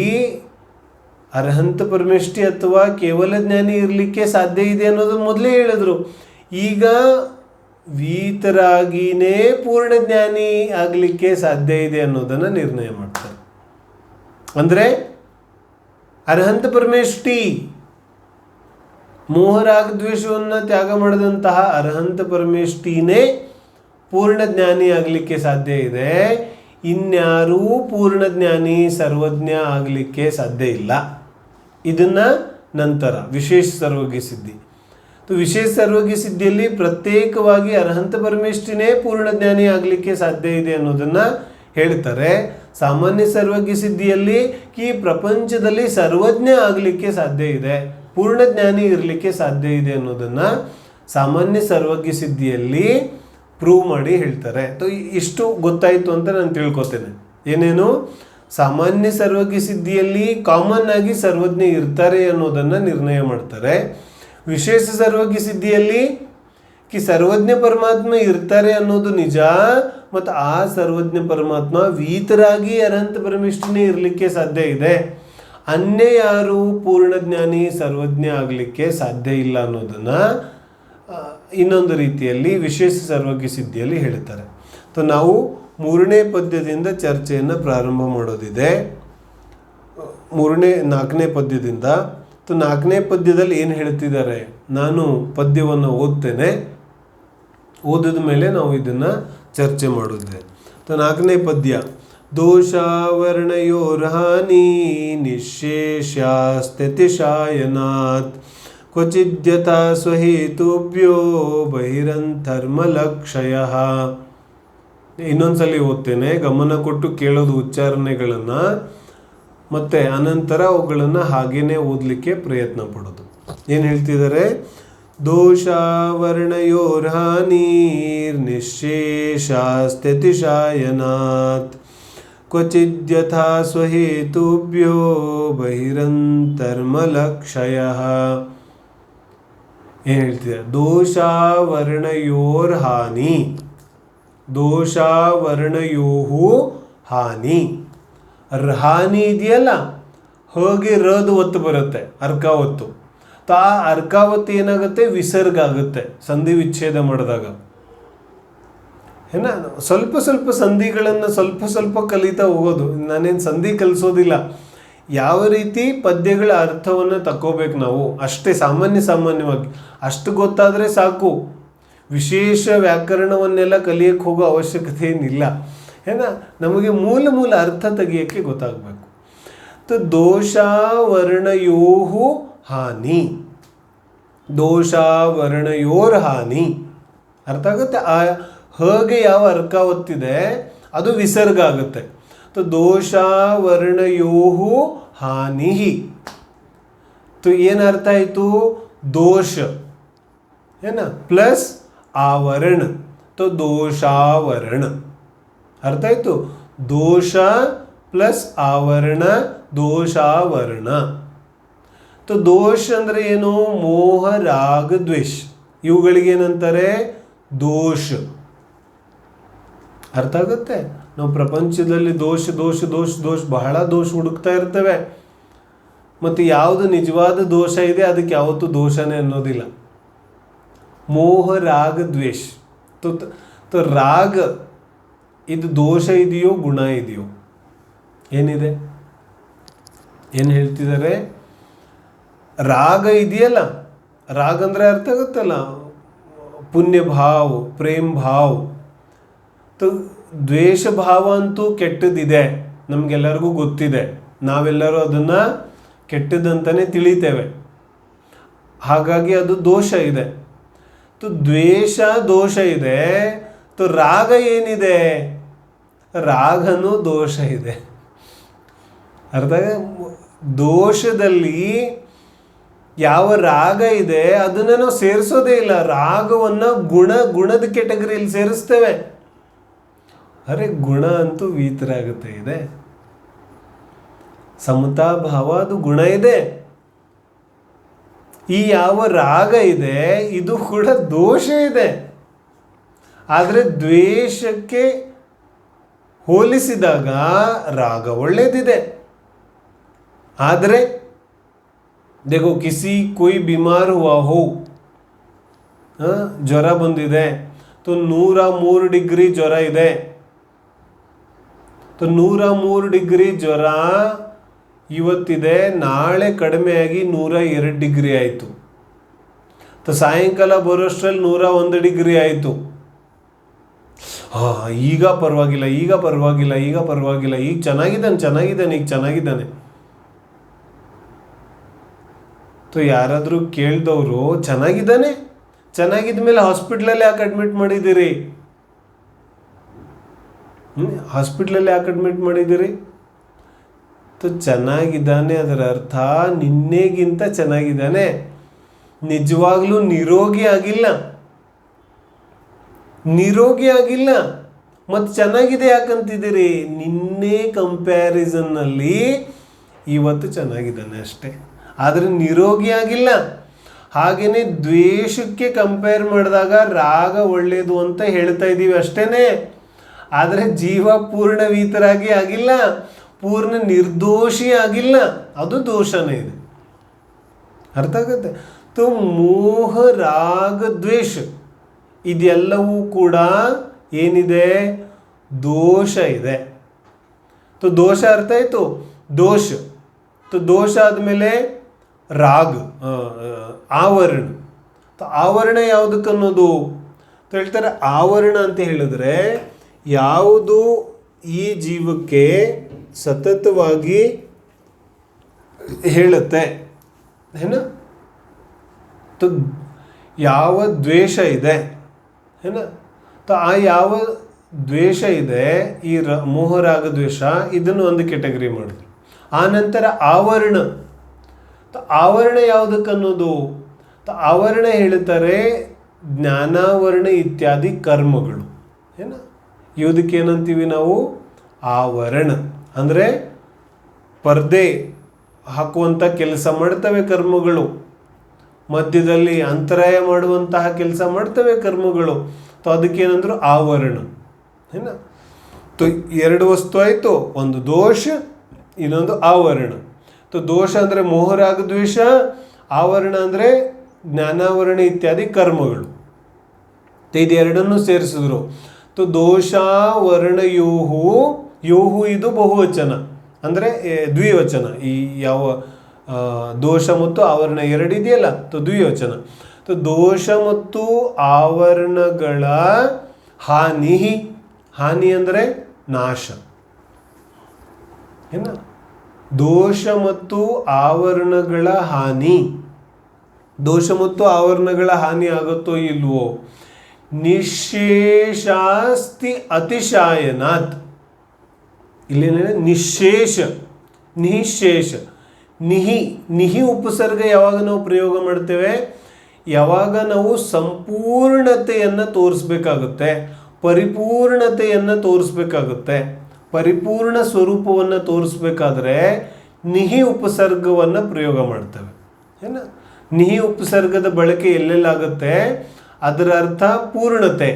ಅರ್ಹಂತ ಪರಮೇಷ್ಠಿ ಅಥವಾ ಕೇವಲ ಜ್ಞಾನಿ ಇರಲಿಕ್ಕೆ ಸಾಧ್ಯ ಇದೆ ಅನ್ನೋದು ಮೊದಲೇ ಹೇಳಿದ್ರು. ಈಗ ವೀತರಾಗಿನೇ ಪೂರ್ಣ ಜ್ಞಾನಿ ಆಗಲಿಕ್ಕೆ ಸಾಧ್ಯ ಇದೆ ಅನ್ನೋದನ್ನು ನಿರ್ಣಯ ಮಾಡ್ತಾರೆ. ಅಂದರೆ ಅರ್ಹಂತ ಪರಮೇಷ್ಠಿ, ಮೋಹರಾಗದ್ವೇಷವನ್ನು ತ್ಯಾಗ ಮಾಡಿದಂತಹ ಅರ್ಹಂತ ಪರಮೇಷ್ಠಿನೇ ಪೂರ್ಣ ಜ್ಞಾನಿ ಆಗಲಿಕ್ಕೆ ಸಾಧ್ಯ ಇದೆ. ಇನ್ಯಾರೂ ಪೂರ್ಣ ಜ್ಞಾನಿ ಸರ್ವಜ್ಞ ಆಗಲಿಕ್ಕೆ ಸಾಧ್ಯ ಇಲ್ಲ. ಇದನ್ನು ನಂತರ ವಿಶೇಷ ಸರ್ವಜ್ಞ ಸಿದ್ಧಿ. ವಿಶೇಷ ಸರ್ವಜ್ಞ ಸಿದ್ಧಿಯಲ್ಲಿ ಪ್ರತ್ಯೇಕವಾಗಿ ಅರ್ಹಂತ ಪರಮೇಷ್ಠಿನೇ ಪೂರ್ಣ ಜ್ಞಾನಿ ಆಗಲಿಕ್ಕೆ ಸಾಧ್ಯ ಇದೆ ಅನ್ನೋದನ್ನು ಹೇಳ್ತಾರೆ. ಸಾಮಾನ್ಯ ಸರ್ವಜ್ಞ ಸಿದ್ಧಿಯಲ್ಲಿ ಈ ಪ್ರಪಂಚದಲ್ಲಿ ಸರ್ವಜ್ಞ ಆಗಲಿಕ್ಕೆ ಸಾಧ್ಯ ಇದೆ, ಪೂರ್ಣ ಜ್ಞಾನಿ ಇರಲಿಕ್ಕೆ ಸಾಧ್ಯ ಇದೆ ಅನ್ನೋದನ್ನು ಸಾಮಾನ್ಯ ಸರ್ವಜ್ಞ ಸಿದ್ಧಿಯಲ್ಲಿ ಪ್ರೂವ್ ಮಾಡಿ ಹೇಳ್ತಾರೆ. ಇಷ್ಟು ಗೊತ್ತಾಯಿತು ಅಂತ ನಾನು ತಿಳ್ಕೊತೇನೆ. ಏನೇನು? ಸಾಮಾನ್ಯ ಸರ್ವಜ್ಞ ಸಿದ್ಧಿಯಲ್ಲಿ ಕಾಮನ್ ಆಗಿ ಸರ್ವಜ್ಞ ಇರ್ತಾರೆ ಅನ್ನೋದನ್ನು ನಿರ್ಣಯ ಮಾಡ್ತಾರೆ. ವಿಶೇಷ ಸರ್ವಜ್ಞ ಸಿದ್ಧಿಯಲ್ಲಿ ಸರ್ವಜ್ಞ ಪರಮಾತ್ಮ ಇರ್ತಾರೆ ಅನ್ನೋದು ನಿಜ, ಮತ್ತು ಆ ಸರ್ವಜ್ಞ ಪರಮಾತ್ಮ ವೀತರಾಗಿ ಅನಂತ ಪರಮೇಷ್ಠನೇ ಇರಲಿಕ್ಕೆ ಸಾಧ್ಯ ಇದೆ, ಅನ್ಯ ಯಾರು ಪೂರ್ಣ ಜ್ಞಾನಿ ಸರ್ವಜ್ಞ ಆಗಲಿಕ್ಕೆ ಸಾಧ್ಯ ಇಲ್ಲ ಅನ್ನೋದನ್ನು ಇನ್ನೊಂದು ರೀತಿಯಲ್ಲಿ ವಿಶೇಷ ಸರ್ವಜ್ಞ ಸಿದ್ಧಿಯಲ್ಲಿ ಹೇಳ್ತಾರೆ. ನಾವು 3ನೇ ಪದ್ಯದಿಂದ ಚರ್ಚೆಯನ್ನು ಪ್ರಾರಂಭ ಮಾಡೋದಿದೆ. 4ನೇ ಪದ್ಯದಿಂದ. 4ನೇ ಪದ್ಯದಲ್ಲಿ ಏನು ಹೇಳ್ತಿದ್ದಾರೆ? ನಾನು ಪದ್ಯವನ್ನು ಓದ್ತೇನೆ, ಓದಿದ ಮೇಲೆ ನಾವು ಇದನ್ನು ಚರ್ಚೆ ಮಾಡೋದಿದೆ. 4ನೇ ಪದ್ಯ. ದೋಷಾವರ್ಣಯೋರ್ಹಾನಿ ನಿಶೇಷ ಸ್ಥಿತಿಶಾಯನಾತ್ ಕ್ವಚಿದ್ಯಥಾ ಸ್ವಹೇತುಭ್ಯೋ ಬಹಿರಂತರ್ಮಲಕ್ಷಯಃ. ಇನ್ನೊಂದ್ಸಲಿ ಓದ್ತೇನೆ, ಗಮನ ಕೊಟ್ಟು ಕೇಳೋದು ಉಚ್ಚಾರಣೆಗಳನ್ನು, ಮತ್ತೆ ಅನಂತರ ಅವುಗಳನ್ನು ಹಾಗೇನೆ ಓದಲಿಕ್ಕೆ ಪ್ರಯತ್ನ ಪಡೋದು. ಏನು ಹೇಳ್ತಿದ್ದಾರೆ? ದೋಷಾವರ್ಣಯೋರ್ಹಾನಿರ್ನಿಶೇಷಾಸ್ತ್ಯತಿಶಾಯನಾತ್ ಕ್ವಚಿದ್ಯಥಾ ಸ್ವಹೇತುಭ್ಯೋ ಬಹಿರಂತರ್ಮಲಕ್ಷಯಃ. ಏನು ಹೇಳ್ತಿದ್ದಾರೆ? ದೋಷಾವರ್ಣಯೋರ್ಹಾನಿ, ದೋಷಾವರ್ಣಯೋಹು ಹಾನಿ. ಹಾನಿ ಇದೆಯಲ್ಲ, ಹೋಗಿ ರದು ಒತ್ತು ಬರುತ್ತೆ, ಅರ್ಕ ಒತ್ತು. ಆ ಅರ್ಕಾವತ್ತು ಏನಾಗುತ್ತೆ? ವಿಸರ್ಗ ಆಗುತ್ತೆ ಸಂಧಿ ವಿಚ್ಛೇದ ಮಾಡಿದಾಗ. ಏನ ಸ್ವಲ್ಪ ಸ್ವಲ್ಪ ಸಂಧಿಗಳನ್ನು ಸ್ವಲ್ಪ ಸ್ವಲ್ಪ ಕಲಿತಾ ಹೋಗೋದು. ನಾನೇನು ಸಂಧಿ ಕಲಿಸೋದಿಲ್ಲ, ಯಾವ ರೀತಿ ಪದ್ಯಗಳ ಅರ್ಥವನ್ನು ತಗೋಬೇಕು ನಾವು ಅಷ್ಟೇ. ಸಾಮಾನ್ಯವಾಗಿ ಅಷ್ಟು ಗೊತ್ತಾದರೆ ಸಾಕು. ವಿಶೇಷ ವ್ಯಾಕರಣವನ್ನೆಲ್ಲ ಕಲಿಯಕ್ಕೆ ಹೋಗೋ ಅವಶ್ಯಕತೆ ಏನಿಲ್ಲ. ಏನ ನಮಗೆ ಮೂಲ ಅರ್ಥ ತೆಗಿಯೋಕ್ಕೆ ಗೊತ್ತಾಗಬೇಕು. ದೋಷಾವರ್ಣಯೋಹು ಹಾನಿ, ದೋಷಾವರ್ಣಯೋರ್ ಹಾನಿ ಅರ್ಥ ಆಗುತ್ತೆ. ಆ ಹಾಗೆ ಯಾವ ಅರ್ಕಾವತ್ತಿದೆ ಅದು ವಿಸರ್ಗ ಆಗುತ್ತೆ. ದೋಷಾವರ್ಣಯೋಹು ಹಾನಿ. ಏನು ಅರ್ಥ ಆಯಿತು? ದೋಷ ಏನ ಪ್ಲಸ್ ಆವರಣ, ದೋಷಾವರಣ ಅರ್ಥ ಆಯ್ತು. ದೋಷ ಪ್ಲಸ್ ಆವರಣ, ದೋಷಾವರಣ. ದೋಷ ಅಂದ್ರೆ ಏನು? ಮೋಹ, ರಾಗ, ದ್ವೇಷ, ಇವುಗಳಿಗೇನಂತಾರೆ? ದೋಷ. ಅರ್ಥ ಆಗುತ್ತೆ? ನಾವು ಪ್ರಪಂಚದಲ್ಲಿ ದೋಷ ದೋಷ ದೋಷ ದೋಷ ಬಹಳ ದೋಷ ಹುಡುಕ್ತಾ ಇರ್ತೇವೆ. ಮತ್ತು ಯಾವುದು ನಿಜವಾದ ದೋಷ ಇದೆ ಅದಕ್ಕೆ ಯಾವತ್ತೂ ದೋಷನೇ ಅನ್ನೋದಿಲ್ಲ. ಮೋಹ, ರಾಗ, ದ್ವೇಷ. ರಾಗ ಇದು ದೋಷ ಇದೆಯೋ ಗುಣ ಇದೆಯೋ? ಏನಿದೆ? ಏನು ಹೇಳ್ತಿದ್ದಾರೆ? ರಾಗ ಇದೆಯಲ್ಲ, ರಾಗ ಅಂದರೆ ಅರ್ಥ ಆಗುತ್ತಲ್ಲ, ಪುಣ್ಯ ಭಾವ, ಪ್ರೇಮ್ ಭಾವ. ದ್ವೇಷ ಭಾವ ಅಂತೂ ಕೆಟ್ಟದಿದೆ, ನಮಗೆಲ್ಲರಿಗೂ ಗೊತ್ತಿದೆ. ನಾವೆಲ್ಲರೂ ಅದನ್ನು ಕೆಟ್ಟದಂತಲೇ ತಿಳಿತೇವೆ. ಹಾಗಾಗಿ ಅದು ದೋಷ ಇದೆ. ದ್ವೇಷ ದೋಷ ಇದೆ. ರಾಗ ಏನಿದೆ? ರಾಗನೂ ದೋಷ ಇದೆ. ಅರ್ಥ? ದೋಷದಲ್ಲಿ ಯಾವ ರಾಗ ಇದೆ ಅದನ್ನು ನಾವು ಸೇರಿಸೋದೇ ಇಲ್ಲ. ರಾಗವನ್ನು ಗುಣದ ಕೆಟಗರಿಯಲ್ಲಿ ಸೇರಿಸ್ತೇವೆ. ಅರೆ ಗುಣ ಅಂತೂ ವೀತರಾಗುತ್ತೆ ಇದೆ. ಸಮತಾ ಭಾವ ಅದು ಗುಣ ಇದೆ. ಈ ಯಾವ ರಾಗ ಇದೆ ಇದು ಕೂಡ ದೋಷ ಇದೆ. ಆದರೆ ದ್ವೇಷಕ್ಕೆ ಹೋಲಿಸಿದಾಗ ರಾಗ ಒಳ್ಳೆಯದಿದೆ. ಆದರೆ देखो किसी कोई बीमार हुआ हो, ಜ್ವರ ಬಂದಿದೆ, 103 ಡಿಗ್ರಿ ಜ್ವರ ಇದೆ. 103 ಡಿಗ್ರಿ ಜ್ವರ ಇವತ್ತಿದೆ, ನಾಳೆ ಕಡಿಮೆಯಾಗಿ 102 ಡಿಗ್ರಿ ಆಯಿತು. ಸಾಯಂಕಾಲ ಬರೋಷ್ಟರಲ್ಲಿ 101 ಡಿಗ್ರಿ ಆಯಿತು. ಈಗ ಪರವಾಗಿಲ್ಲ, ಈಗ ಪರವಾಗಿಲ್ಲ, ಈಗ ಪರವಾಗಿಲ್ಲ, ಈಗ ಚೆನ್ನಾಗಿದ್ದಾನೆ. ಯಾರಾದರೂ ಕೇಳಿದವರು ಚೆನ್ನಾಗಿದ್ದ ಮೇಲೆ ಹಾಸ್ಪಿಟ್ಲಲ್ಲಿ ಯಾಕೆ ಅಡ್ಮಿಟ್ ಮಾಡಿದ್ದೀರಿ? ಹಾಸ್ಪಿಟ್ಲಲ್ಲಿ ಯಾಕೆ ಅಡ್ಮಿಟ್ ಮಾಡಿದ್ದೀರಿ? ಚೆನ್ನಾಗಿದ್ದಾನೆ ಅದರ ಅರ್ಥ ನಿನ್ನೆಗಿಂತ ಚೆನ್ನಾಗಿದ್ದಾನೆ, ನಿಜವಾಗ್ಲೂ ನಿರೋಗಿ ಆಗಿಲ್ಲ. ಮತ್ತು ಚೆನ್ನಾಗಿದೆ ಯಾಕಂತಿದ್ದೀರಿ? ನಿನ್ನೆ ಕಂಪ್ಯಾರಿಸನ್ನಲ್ಲಿ ಇವತ್ತು ಚೆನ್ನಾಗಿದ್ದಾನೆ ಅಷ್ಟೇ, ಆದರೆ ನಿರೋಗಿ ಆಗಿಲ್ಲ. ಹಾಗೆಯೇ ದ್ವೇಷಕ್ಕೆ ಕಂಪೇರ್ ಮಾಡಿದಾಗ ರಾಗ ಒಳ್ಳೆಯದು ಅಂತ ಹೇಳ್ತಾ ಇದ್ದೀವಿ ಅಷ್ಟೇ. ಆದರೆ ಜೀವ ಪೂರ್ಣ ವೀತರಾಗಿ ಆಗಿಲ್ಲ, ಪೂರ್ಣ ನಿರ್ದೋಷಿ ಆಗಿಲ್ಲ, ಅದು ದೋಷನೇ ಇದೆ. ಅರ್ಥ ಆಗುತ್ತೆ? ಮೋಹ, ರಾಗ, ದ್ವೇಷ ಇದೆಲ್ಲವೂ ಕೂಡ ಏನಿದೆ? ದೋಷ ಇದೆ. ದೋಷ ಅರ್ಥ ಆಯಿತು? ದೋಷ ಆದಮೇಲೆ ರಾಗ, ಆವರಣ. ಆವರಣ ಯಾವುದಕ್ಕನ್ನೋದು ಹೇಳ್ತಾರೆ? ಆವರಣ ಅಂತ ಹೇಳಿದ್ರೆ ಯಾವುದು ಈ ಜೀವಕ್ಕೆ ಸತತವಾಗಿ ಹೇಳುತ್ತೆ, तो ಯಾವ ದ್ವೇಷ ಇದೆ ಏನ तो ಆ ಯಾವ ದ್ವೇಷ ಇದೆ ಈ ಮೋಹ ರಾಗ ದ್ವೇಷ ಇದನ್ನು ಒಂದು ಕೆಟಗರಿ ಮಾಡಿದ್ರು. ಆನಂತರ ಆವರಣ. ಆವರಣ ಯಾವುದಕ್ಕನ್ನೋದು ಆವರಣ ಹೇಳ್ತಾರೆ ಜ್ಞಾನಾವರಣ ಇತ್ಯಾದಿ ಕರ್ಮಗಳು ಏನ ಯಾವುದಕ್ಕೆ ಏನಂತೀವಿ ನಾವು ಆವರಣ ಅಂದರೆ ಪರ್ದೆ ಹಾಕುವಂಥ ಕೆಲಸ ಮಾಡ್ತವೆ ಕರ್ಮಗಳು, ಮಧ್ಯದಲ್ಲಿ ಅಂತರಾಯ ಮಾಡುವಂತಹ ಕೆಲಸ ಮಾಡ್ತವೆ ಕರ್ಮಗಳು. तो ಅದಕ್ಕೇನಂದ್ರು ಆವರಣ ಏನ. तो ಎರಡು ವಸ್ತು ಆಯಿತು, ಒಂದು ದೋಷ ಇನ್ನೊಂದು ಆವರಣ. तो ದೋಷ ಅಂದರೆ ಮೋಹರಾಗ ದ್ವೇಷ, ಆವರಣ ಅಂದರೆ ಜ್ಞಾನಾವರಣ ಇತ್ಯಾದಿ ಕರ್ಮಗಳು. ಇದೆರಡನ್ನು ಸೇರಿಸಿದ್ರು. तो ದೋಷಾವರಣಯೋಹು, ಯೋಹು ಇದು ಬಹುವಚನ ಅಂದರೆ ದ್ವಿವಚನ. ಈ ಯಾವ ದೋಷ ಮತ್ತು ಆವರಣ ಎರಡಿದೆಯಲ್ಲ तो ದ್ವಿವಚನ. तो ದೋಷ ಮತ್ತು ಆವರಣಗಳ ಹಾನಿ, ಹಾನಿ ಅಂದರೆ ನಾಶ ಏನ. ದೋಷ ಮತ್ತು ಆವರಣಗಳ ಹಾನಿ, ದೋಷ ಮತ್ತು ಆವರಣಗಳ ಹಾನಿ ಆಗುತ್ತೋ ಇಲ್ವೋ, ನಿಶೇಷಾಸ್ತಿ ಅತಿಶಾಯನಾತ್. ಇಲ್ಲೇನೇ ನಿಶೇಷ, ನಿಶೇಷ, ನಿಹಿ, ನಿಹಿ ಉಪಸರ್ಗ ಯಾವಾಗ ನಾವು ಪ್ರಯೋಗ ಮಾಡ್ತೇವೆ, ಯಾವಾಗ ನಾವು ಸಂಪೂರ್ಣತೆಯನ್ನು ತೋರಿಸ್ಬೇಕಾಗುತ್ತೆ, ಪರಿಪೂರ್ಣತೆಯನ್ನು ತೋರಿಸ್ಬೇಕಾಗುತ್ತೆ. ಪರಿಪೂರ್ಣ ಸ್ವರೂಪವನ್ನು ತೋರಿಸ್ಬೇಕಾದ್ರೆ ನಿಹಿ ಉಪಸರ್ಗವನ್ನು ಪ್ರಯೋಗ ಮಾಡ್ತೇವೆ ಏನ. ನಿಹಿ ಉಪಸರ್ಗದ ಬಳಕೆ ಎಲ್ಲೆಲ್ಲಾಗುತ್ತೆ, ಅದರ ಅರ್ಥ ಪೂರ್ಣತೆ.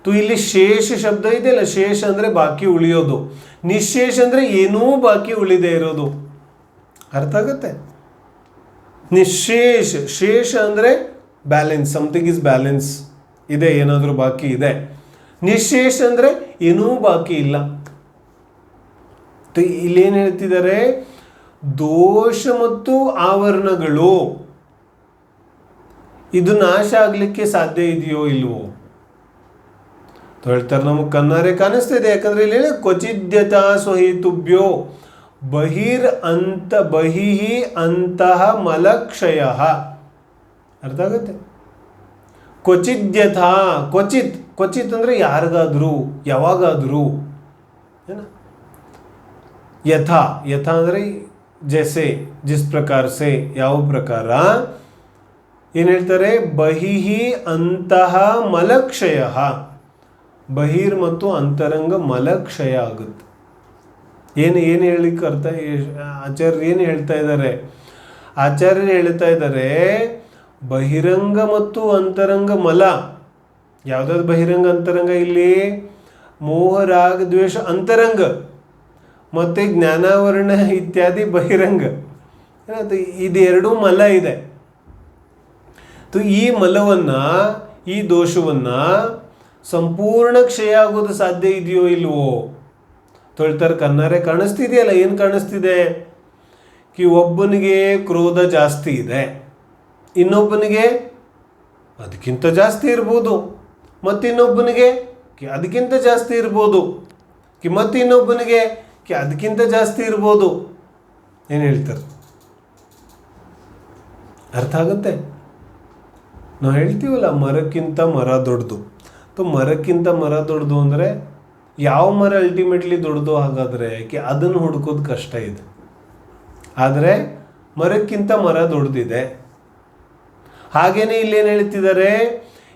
ತು ಇಲ್ಲಿ ಶೇಷ ಶಬ್ದ ಇದೆಯಲ್ಲ, ಶೇಷ ಅಂದರೆ ಬಾಕಿ ಉಳಿಯೋದು, ನಿಶೇಷ ಅಂದರೆ ಏನೂ ಬಾಕಿ ಉಳಿದೇ ಇರೋದು. ಅರ್ಥ ಆಗುತ್ತೆ. ನಿಶೇಷ, ಶೇಷ ಅಂದರೆ ಬ್ಯಾಲೆನ್ಸ್, ಸಮಥಿಂಗ್ ಇಸ್ ಬ್ಯಾಲೆನ್ಸ್ ಇದೆ, ಏನಾದರೂ ಬಾಕಿ ಇದೆ. ನಿಶೇಷ ಅಂದರೆ ಏನೂ ಬಾಕಿ ಇಲ್ಲ. ಇಲ್ಲೇನು ಹೇಳ್ತಿದ್ದಾರೆ, ದೋಷ ಮತ್ತು ಆವರಣಗಳು ಇದು ನಾಶ ಆಗಲಿಕ್ಕೆ ಸಾಧ್ಯ ಇದೆಯೋ ಇಲ್ವೋ ಹೇಳ್ತಾರೆ. ನಮಗೆ ಕಣ್ಣಾರೆ ಕಾಣಿಸ್ತಿದೆ, ಯಾಕಂದ್ರೆ ಇಲ್ಲಿ ಕ್ವಚಿದ್ಯತಾ ಸ್ವಹೇತುಭ್ಯೋ ಬಹಿಹಿ ಅಂತಃ ಮಲಕ್ಷಯ. ಅರ್ಥ ಆಗುತ್ತೆ. ಕ್ವಚಿದ್ಯಥಾ, ಕ್ವಚಿತ್, ಕ್ವಚಿತ್ ಅಂದರೆ ಯಾರಿಗಾದರೂ, ಯಾವಾಗಾದರೂ ಏನ. ಯಥಾ, ಯಥಾ ಅಂದರೆ ಜೈಸೆ, ಜಿಸ್ ಪ್ರಕಾರ ಸೆ, ಯಾವ ಪ್ರಕಾರ. ಏನು ಹೇಳ್ತಾರೆ, ಬಹಿಹಿ ಅಂತಃ ಮಲಕ್ಷಯ, ಬಹಿರ್ ಮತ್ತು ಅಂತರಂಗ ಮಲಕ್ಷಯ ಆಗುತ್ತೆ. ಏನು ಹೇಳಲಿಕ್ಕೆ ಅರ್ಥ, ಆಚಾರ್ಯರು ಏನು ಹೇಳ್ತಾ ಇದ್ದಾರೆ, ಆಚಾರ್ಯರು ಹೇಳ್ತಾ ಇದ್ದಾರೆ ಬಹಿರಂಗ ಮತ್ತು ಅಂತರಂಗ ಮಲ. ಯಾವುದಾದ್ರು ಬಹಿರಂಗ ಅಂತರಂಗ, ಇಲ್ಲಿ ಮೋಹ ರಾಗ ದ್ವೇಷ ಅಂತರಂಗ ಮತ್ತು ಜ್ಞಾನಾವರಣ ಇತ್ಯಾದಿ ಬಹಿರಂಗ. ಇದೆರಡೂ ಮಲ ಇದೆ. ಈ ಮಲವನ್ನು, ಈ ದೋಷವನ್ನು ಸಂಪೂರ್ಣ ಕ್ಷಯ ಆಗೋದು ಸಾಧ್ಯ ಇದೆಯೋ ಇಲ್ವೋ ಹೇಳ್ತಾರೆ. ಕಣ್ಣಾರೆ ಕಾಣಿಸ್ತಿದೆಯಲ್ಲ, ಏನು ಕಾಣಿಸ್ತಿದೆ, ಕಿ ಒಬ್ಬನಿಗೆ ಕ್ರೋಧ ಜಾಸ್ತಿ ಇದೆ, ಇನ್ನೊಬ್ಬನಿಗೆ ಅದಕ್ಕಿಂತ ಜಾಸ್ತಿ ಇರ್ಬೋದು, ಮತ್ತಿನ್ನೊಬ್ಬನಿಗೆ ಅದಕ್ಕಿಂತ ಜಾಸ್ತಿ ಇರ್ಬೋದು, ಮತ್ತಿನ್ನೊಬ್ಬನಿಗೆ ಅದಕ್ಕಿಂತ ಜಾಸ್ತಿ ಇರ್ಬೋದು. ಏನು ಹೇಳ್ತಾರೆ, ಅರ್ಥ ಆಗುತ್ತೆ. ನಾವು ಹೇಳ್ತೀವಲ್ಲ ಮರಕ್ಕಿಂತ ಮರ ದೊಡ್ಡದು. ಮರಕ್ಕಿಂತ ಮರ ದೊಡ್ಡದು ಅಂದರೆ ಯಾವ ಮರ ಅಲ್ಟಿಮೇಟ್ಲಿ ದೊಡ್ಡದು, ಹಾಗಾದರೆ ಅದನ್ನು ಹುಡುಕೋದು ಕಷ್ಟ ಇದೆ. ಆದರೆ ಮರಕ್ಕಿಂತ ಮರ ದೊಡ್ಡದಿದೆ. ಹಾಗೇನೆ ಇಲ್ಲೇನು ಹೇಳ್ತಿದ್ದಾರೆ,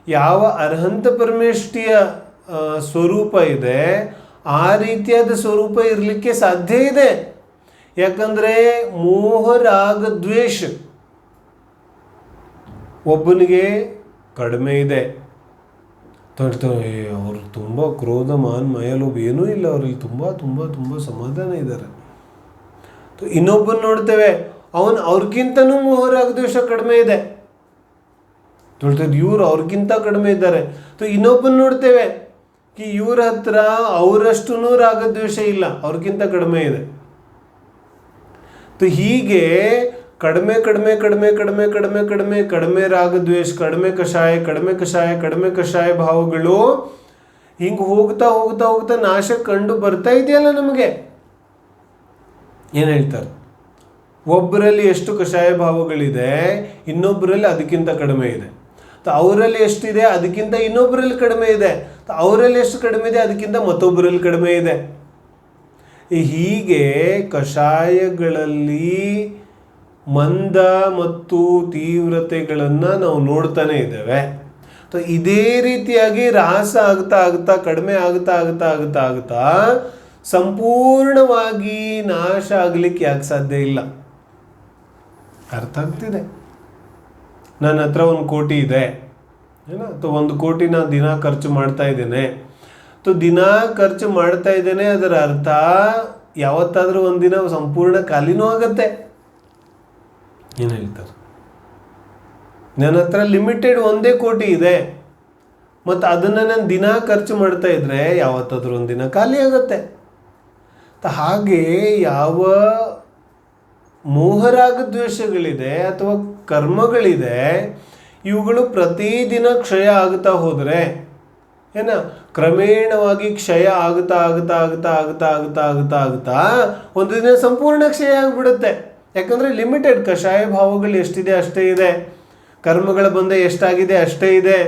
ಯಾವ ಅರ್ಹಂತ ಪರಮೇಷ್ಠಿಯ ಸ್ವರೂಪ ಇದೆ ಆ ರೀತಿಯಾದ ಸ್ವರೂಪ ಇರಲಿಕ್ಕೆ ಸಾಧ್ಯ ಇದೆ. ಯಾಕಂದರೆ ಮೋಹ ರಾಗ ದ್ವೇಷ ಒಬ್ಬನಿಗೆ ಕಡಿಮೆ ಇದೆ, ಅವರು ತುಂಬ ಕ್ರೋಧ ಮಾನ್ ಮಯಲೋಭ ಏನೂ ಇಲ್ಲ, ಅವರಲ್ಲಿ ತುಂಬ ತುಂಬ ತುಂಬ ಸಮಾಧಾನ ಇದ್ದಾರೆ. ಇನ್ನೊಬ್ಬನ ನೋಡ್ತೇವೆ, ಅವ್ರಿಗಿಂತನೂ ಮೋಹರಾಗ ದ್ವೇಷ ಕಡಿಮೆ ಇದೆ, ಇವ್ರು ಅವ್ರಿಗಿಂತ ಕಡಿಮೆ ಇದ್ದಾರೆ. ಇನ್ನೊಬ್ಬನ ನೋಡ್ತೇವೆ, ಇವ್ರ ಹತ್ರ ಅವರಷ್ಟು ರಾಗದ್ವೇಷ ಇಲ್ಲ, ಅವ್ರಿಗಿಂತ ಕಡಿಮೆ ಇದೆ. ಹೀಗೆ ಕಡಿಮೆ ಕಡಿಮೆ ಕಡಿಮೆ ಕಡಿಮೆ ಕಡಿಮೆ ಕಡಿಮೆ ಕಡಿಮೆ ರಾಗದ್ವೇಷ, ಕಡಿಮೆ ಕಷಾಯ ಕಡಿಮೆ ಕಷಾಯ ಕಡಿಮೆ ಕಷಾಯ ಭಾವಗಳು ಹಿಂಗೆ ಹೋಗ್ತಾ ಹೋಗ್ತಾ ಹೋಗ್ತಾ ನಾಶ ಕಂಡು ಬರ್ತಾ ಇದೆಯಲ್ಲ ನಮಗೆ. ಏನು ಹೇಳ್ತಾರೆ, ಒಬ್ಬರಲ್ಲಿ ಎಷ್ಟು ಕಷಾಯ ಭಾವಗಳಿದೆ, ಇನ್ನೊಬ್ಬರಲ್ಲಿ ಅದಕ್ಕಿಂತ ಕಡಿಮೆ ಇದೆ. ಅವರಲ್ಲಿ ಎಷ್ಟಿದೆ ಅದಕ್ಕಿಂತ ಇನ್ನೊಬ್ಬರಲ್ಲಿ ಕಡಿಮೆ ಇದೆ. ಅವರಲ್ಲಿ ಎಷ್ಟು ಕಡಿಮೆ ಇದೆ ಅದಕ್ಕಿಂತ ಮತ್ತೊಬ್ಬರಲ್ಲಿ ಕಡಿಮೆ ಇದೆ. ಹೀಗೆ ಕಷಾಯಗಳಲ್ಲಿ ಮಂದ ಮತ್ತು ತೀವ್ರತೆಗಳನ್ನು ನಾವು ನೋಡ್ತಾನೆ ಇದ್ದೇವೆ. ಇದೇ ರೀತಿಯಾಗಿ ರಾಸ ಆಗ್ತಾ ಆಗ್ತಾ ಕಡಿಮೆ ಆಗ್ತಾ ಆಗ್ತಾ ಆಗ್ತಾ ಆಗ್ತಾ ಸಂಪೂರ್ಣವಾಗಿ ನಾಶ ಆಗಲಿಕ್ಕೆ ಯಾಕೆ ಸಾಧ್ಯ ಇಲ್ಲ? ಅರ್ಥ ಆಗ್ತಿದೆ? ನನ್ನ ಹತ್ರ 1 ಕೋಟಿ ಇದೆ ಏನೋ, ಅಥವಾ 1 ಕೋಟಿ ನಾನು ದಿನ ಖರ್ಚು ಮಾಡ್ತಾ ಇದ್ದೇನೆ. ದಿನ ಖರ್ಚು ಮಾಡ್ತಾ ಇದ್ದೇನೆ, ಅದರ ಅರ್ಥ ಯಾವತ್ತಾದರೂ ಒಂದಿನ ಸಂಪೂರ್ಣ ಖಾಲಿನೂ ಆಗತ್ತೆ. ಏನು ಹೇಳ್ತಾರೆ? ನನ್ನ ಹತ್ರ ಲಿಮಿಟೆಡ್ 1 ಕೋಟಿ ಇದೆ, ಮತ್ತು ಅದನ್ನು ನಾನು ದಿನ ಖರ್ಚು ಮಾಡ್ತಾ ಇದ್ರೆ ಯಾವತ್ತಾದರೂ ಒಂದಿನ ಖಾಲಿ ಆಗುತ್ತೆ. ಹಾಗೆ ಯಾವ ಮೋಹರಾಗದ್ವೇಷಗಳಿದೆ ಅಥವಾ ಕರ್ಮಗಳಿದೆ, ಇವುಗಳು ಪ್ರತಿದಿನ ಕ್ಷಯ ಆಗ್ತಾ ಹೋದರೆ ಕ್ರಮೇಣವಾಗಿ ಕ್ಷಯ ಆಗ್ತಾ ಆಗ್ತಾ ಆಗ್ತಾ ಆಗ್ತಾ ಆಗ್ತಾ ಆಗ್ತಾ ಆಗ್ತಾ ಒಂದು ದಿನ ಸಂಪೂರ್ಣ ಕ್ಷಯ ಆಗಿಬಿಡುತ್ತೆ. ಯಾಕಂದರೆ ಲಿಮಿಟೆಡ್ ಕಷಾಯ ಭಾವಗಳು ಎಷ್ಟಿದೆ ಅಷ್ಟೇ ಇದೆ, ಕರ್ಮಗಳ ಬಂಧ ಎಷ್ಟಾಗಿದೆ ಅಷ್ಟೇ ಇದೆ.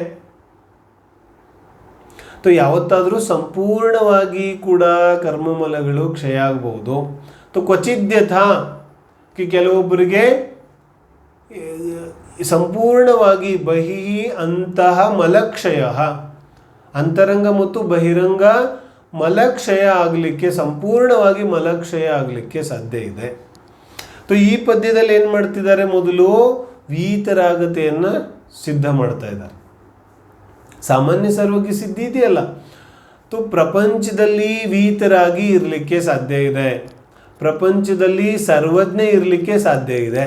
ಯಾವತ್ತಾದರೂ ಸಂಪೂರ್ಣವಾಗಿ ಕೂಡ ಕರ್ಮಮಲಗಳು ಕ್ಷಯ ಆಗಬಹುದು. ಕ್ವಚಿದ್ಯಥ ಕೆಲವೊಬ್ಬರಿಗೆ ಸಂಪೂರ್ಣವಾಗಿ ಬಹಿ ಅಂತಹ ಮಲಕ್ಷಯ, ಅಂತರಂಗ ಮತ್ತು ಬಹಿರಂಗ ಮಲಕ್ಷಯ ಆಗಲಿಕ್ಕೆ, ಸಂಪೂರ್ಣವಾಗಿ ಮಲಕ್ಷಯ ಆಗಲಿಕ್ಕೆ ಸಾಧ್ಯ ಇದೆ. ಈ ಪದ್ಯದಲ್ಲಿ ಏನು ಮಾಡ್ತಿದ್ದಾರೆ? ಮೊದಲು ವೀತರಾಗತೆಯನ್ನು ಸಿದ್ಧ ಮಾಡ್ತಾ ಇದ್ದಾರೆ. ಸಾಮಾನ್ಯ ಸರ್ವಜ್ಞ ಸಿದ್ಧಿ ಇದೆಯಲ್ಲ, ಪ್ರಪಂಚದಲ್ಲಿ ವೀತರಾಗಿ ಇರಲಿಕ್ಕೆ ಸಾಧ್ಯ ಇದೆ, ಪ್ರಪಂಚದಲ್ಲಿ ಸರ್ವಜ್ಞ ಇರಲಿಕ್ಕೆ ಸಾಧ್ಯ ಇದೆ.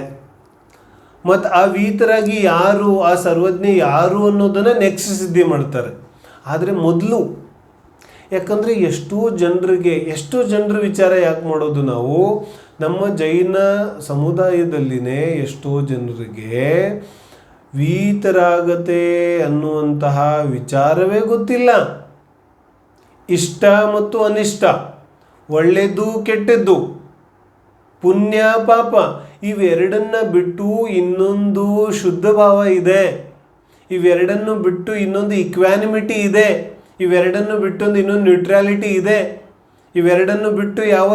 ಮತ್ತು ಆ ವೀತರಾಗಿ ಯಾರು, ಆ ಸರ್ವಜ್ಞ ಯಾರು ಅನ್ನೋದನ್ನು ನೆಕ್ಸ್ಟ್ ಸಿದ್ಧಿ ಮಾಡ್ತಾರೆ. ಆದರೆ ಮೊದಲು, ಯಾಕಂದರೆ ಎಷ್ಟೋ ಜನರ ವಿಚಾರ ಯಾಕೆ ಮಾಡೋದು ನಾವು? ನಮ್ಮ ಜೈನ ಸಮುದಾಯದಲ್ಲಿನೇ ಎಷ್ಟೋ ಜನರಿಗೆ ವೀತರಾಗತೆ ಅನ್ನುವಂತಹ ವಿಚಾರವೇ ಗೊತ್ತಿಲ್ಲ. ಇಷ್ಟ ಮತ್ತು ಅನಿಷ್ಟ, ಒಳ್ಳೆಯದು ಕೆಟ್ಟದ್ದು, ಪುಣ್ಯ ಪಾಪ, ಇವೆರಡನ್ನ ಬಿಟ್ಟು ಇನ್ನೊಂದು ಶುದ್ಧ ಭಾವ ಇದೆ, ಇವೆರಡನ್ನು ಬಿಟ್ಟು ಇನ್ನೊಂದು ಇಕ್ವಾನಿಮಿಟಿ ಇದೆ, ಇವೆರಡನ್ನು ಬಿಟ್ಟೊಂದು ಇನ್ನೊಂದು ನ್ಯೂಟ್ರಾಲಿಟಿ ಇದೆ, ಇವೆರಡನ್ನು ಬಿಟ್ಟು ಯಾವ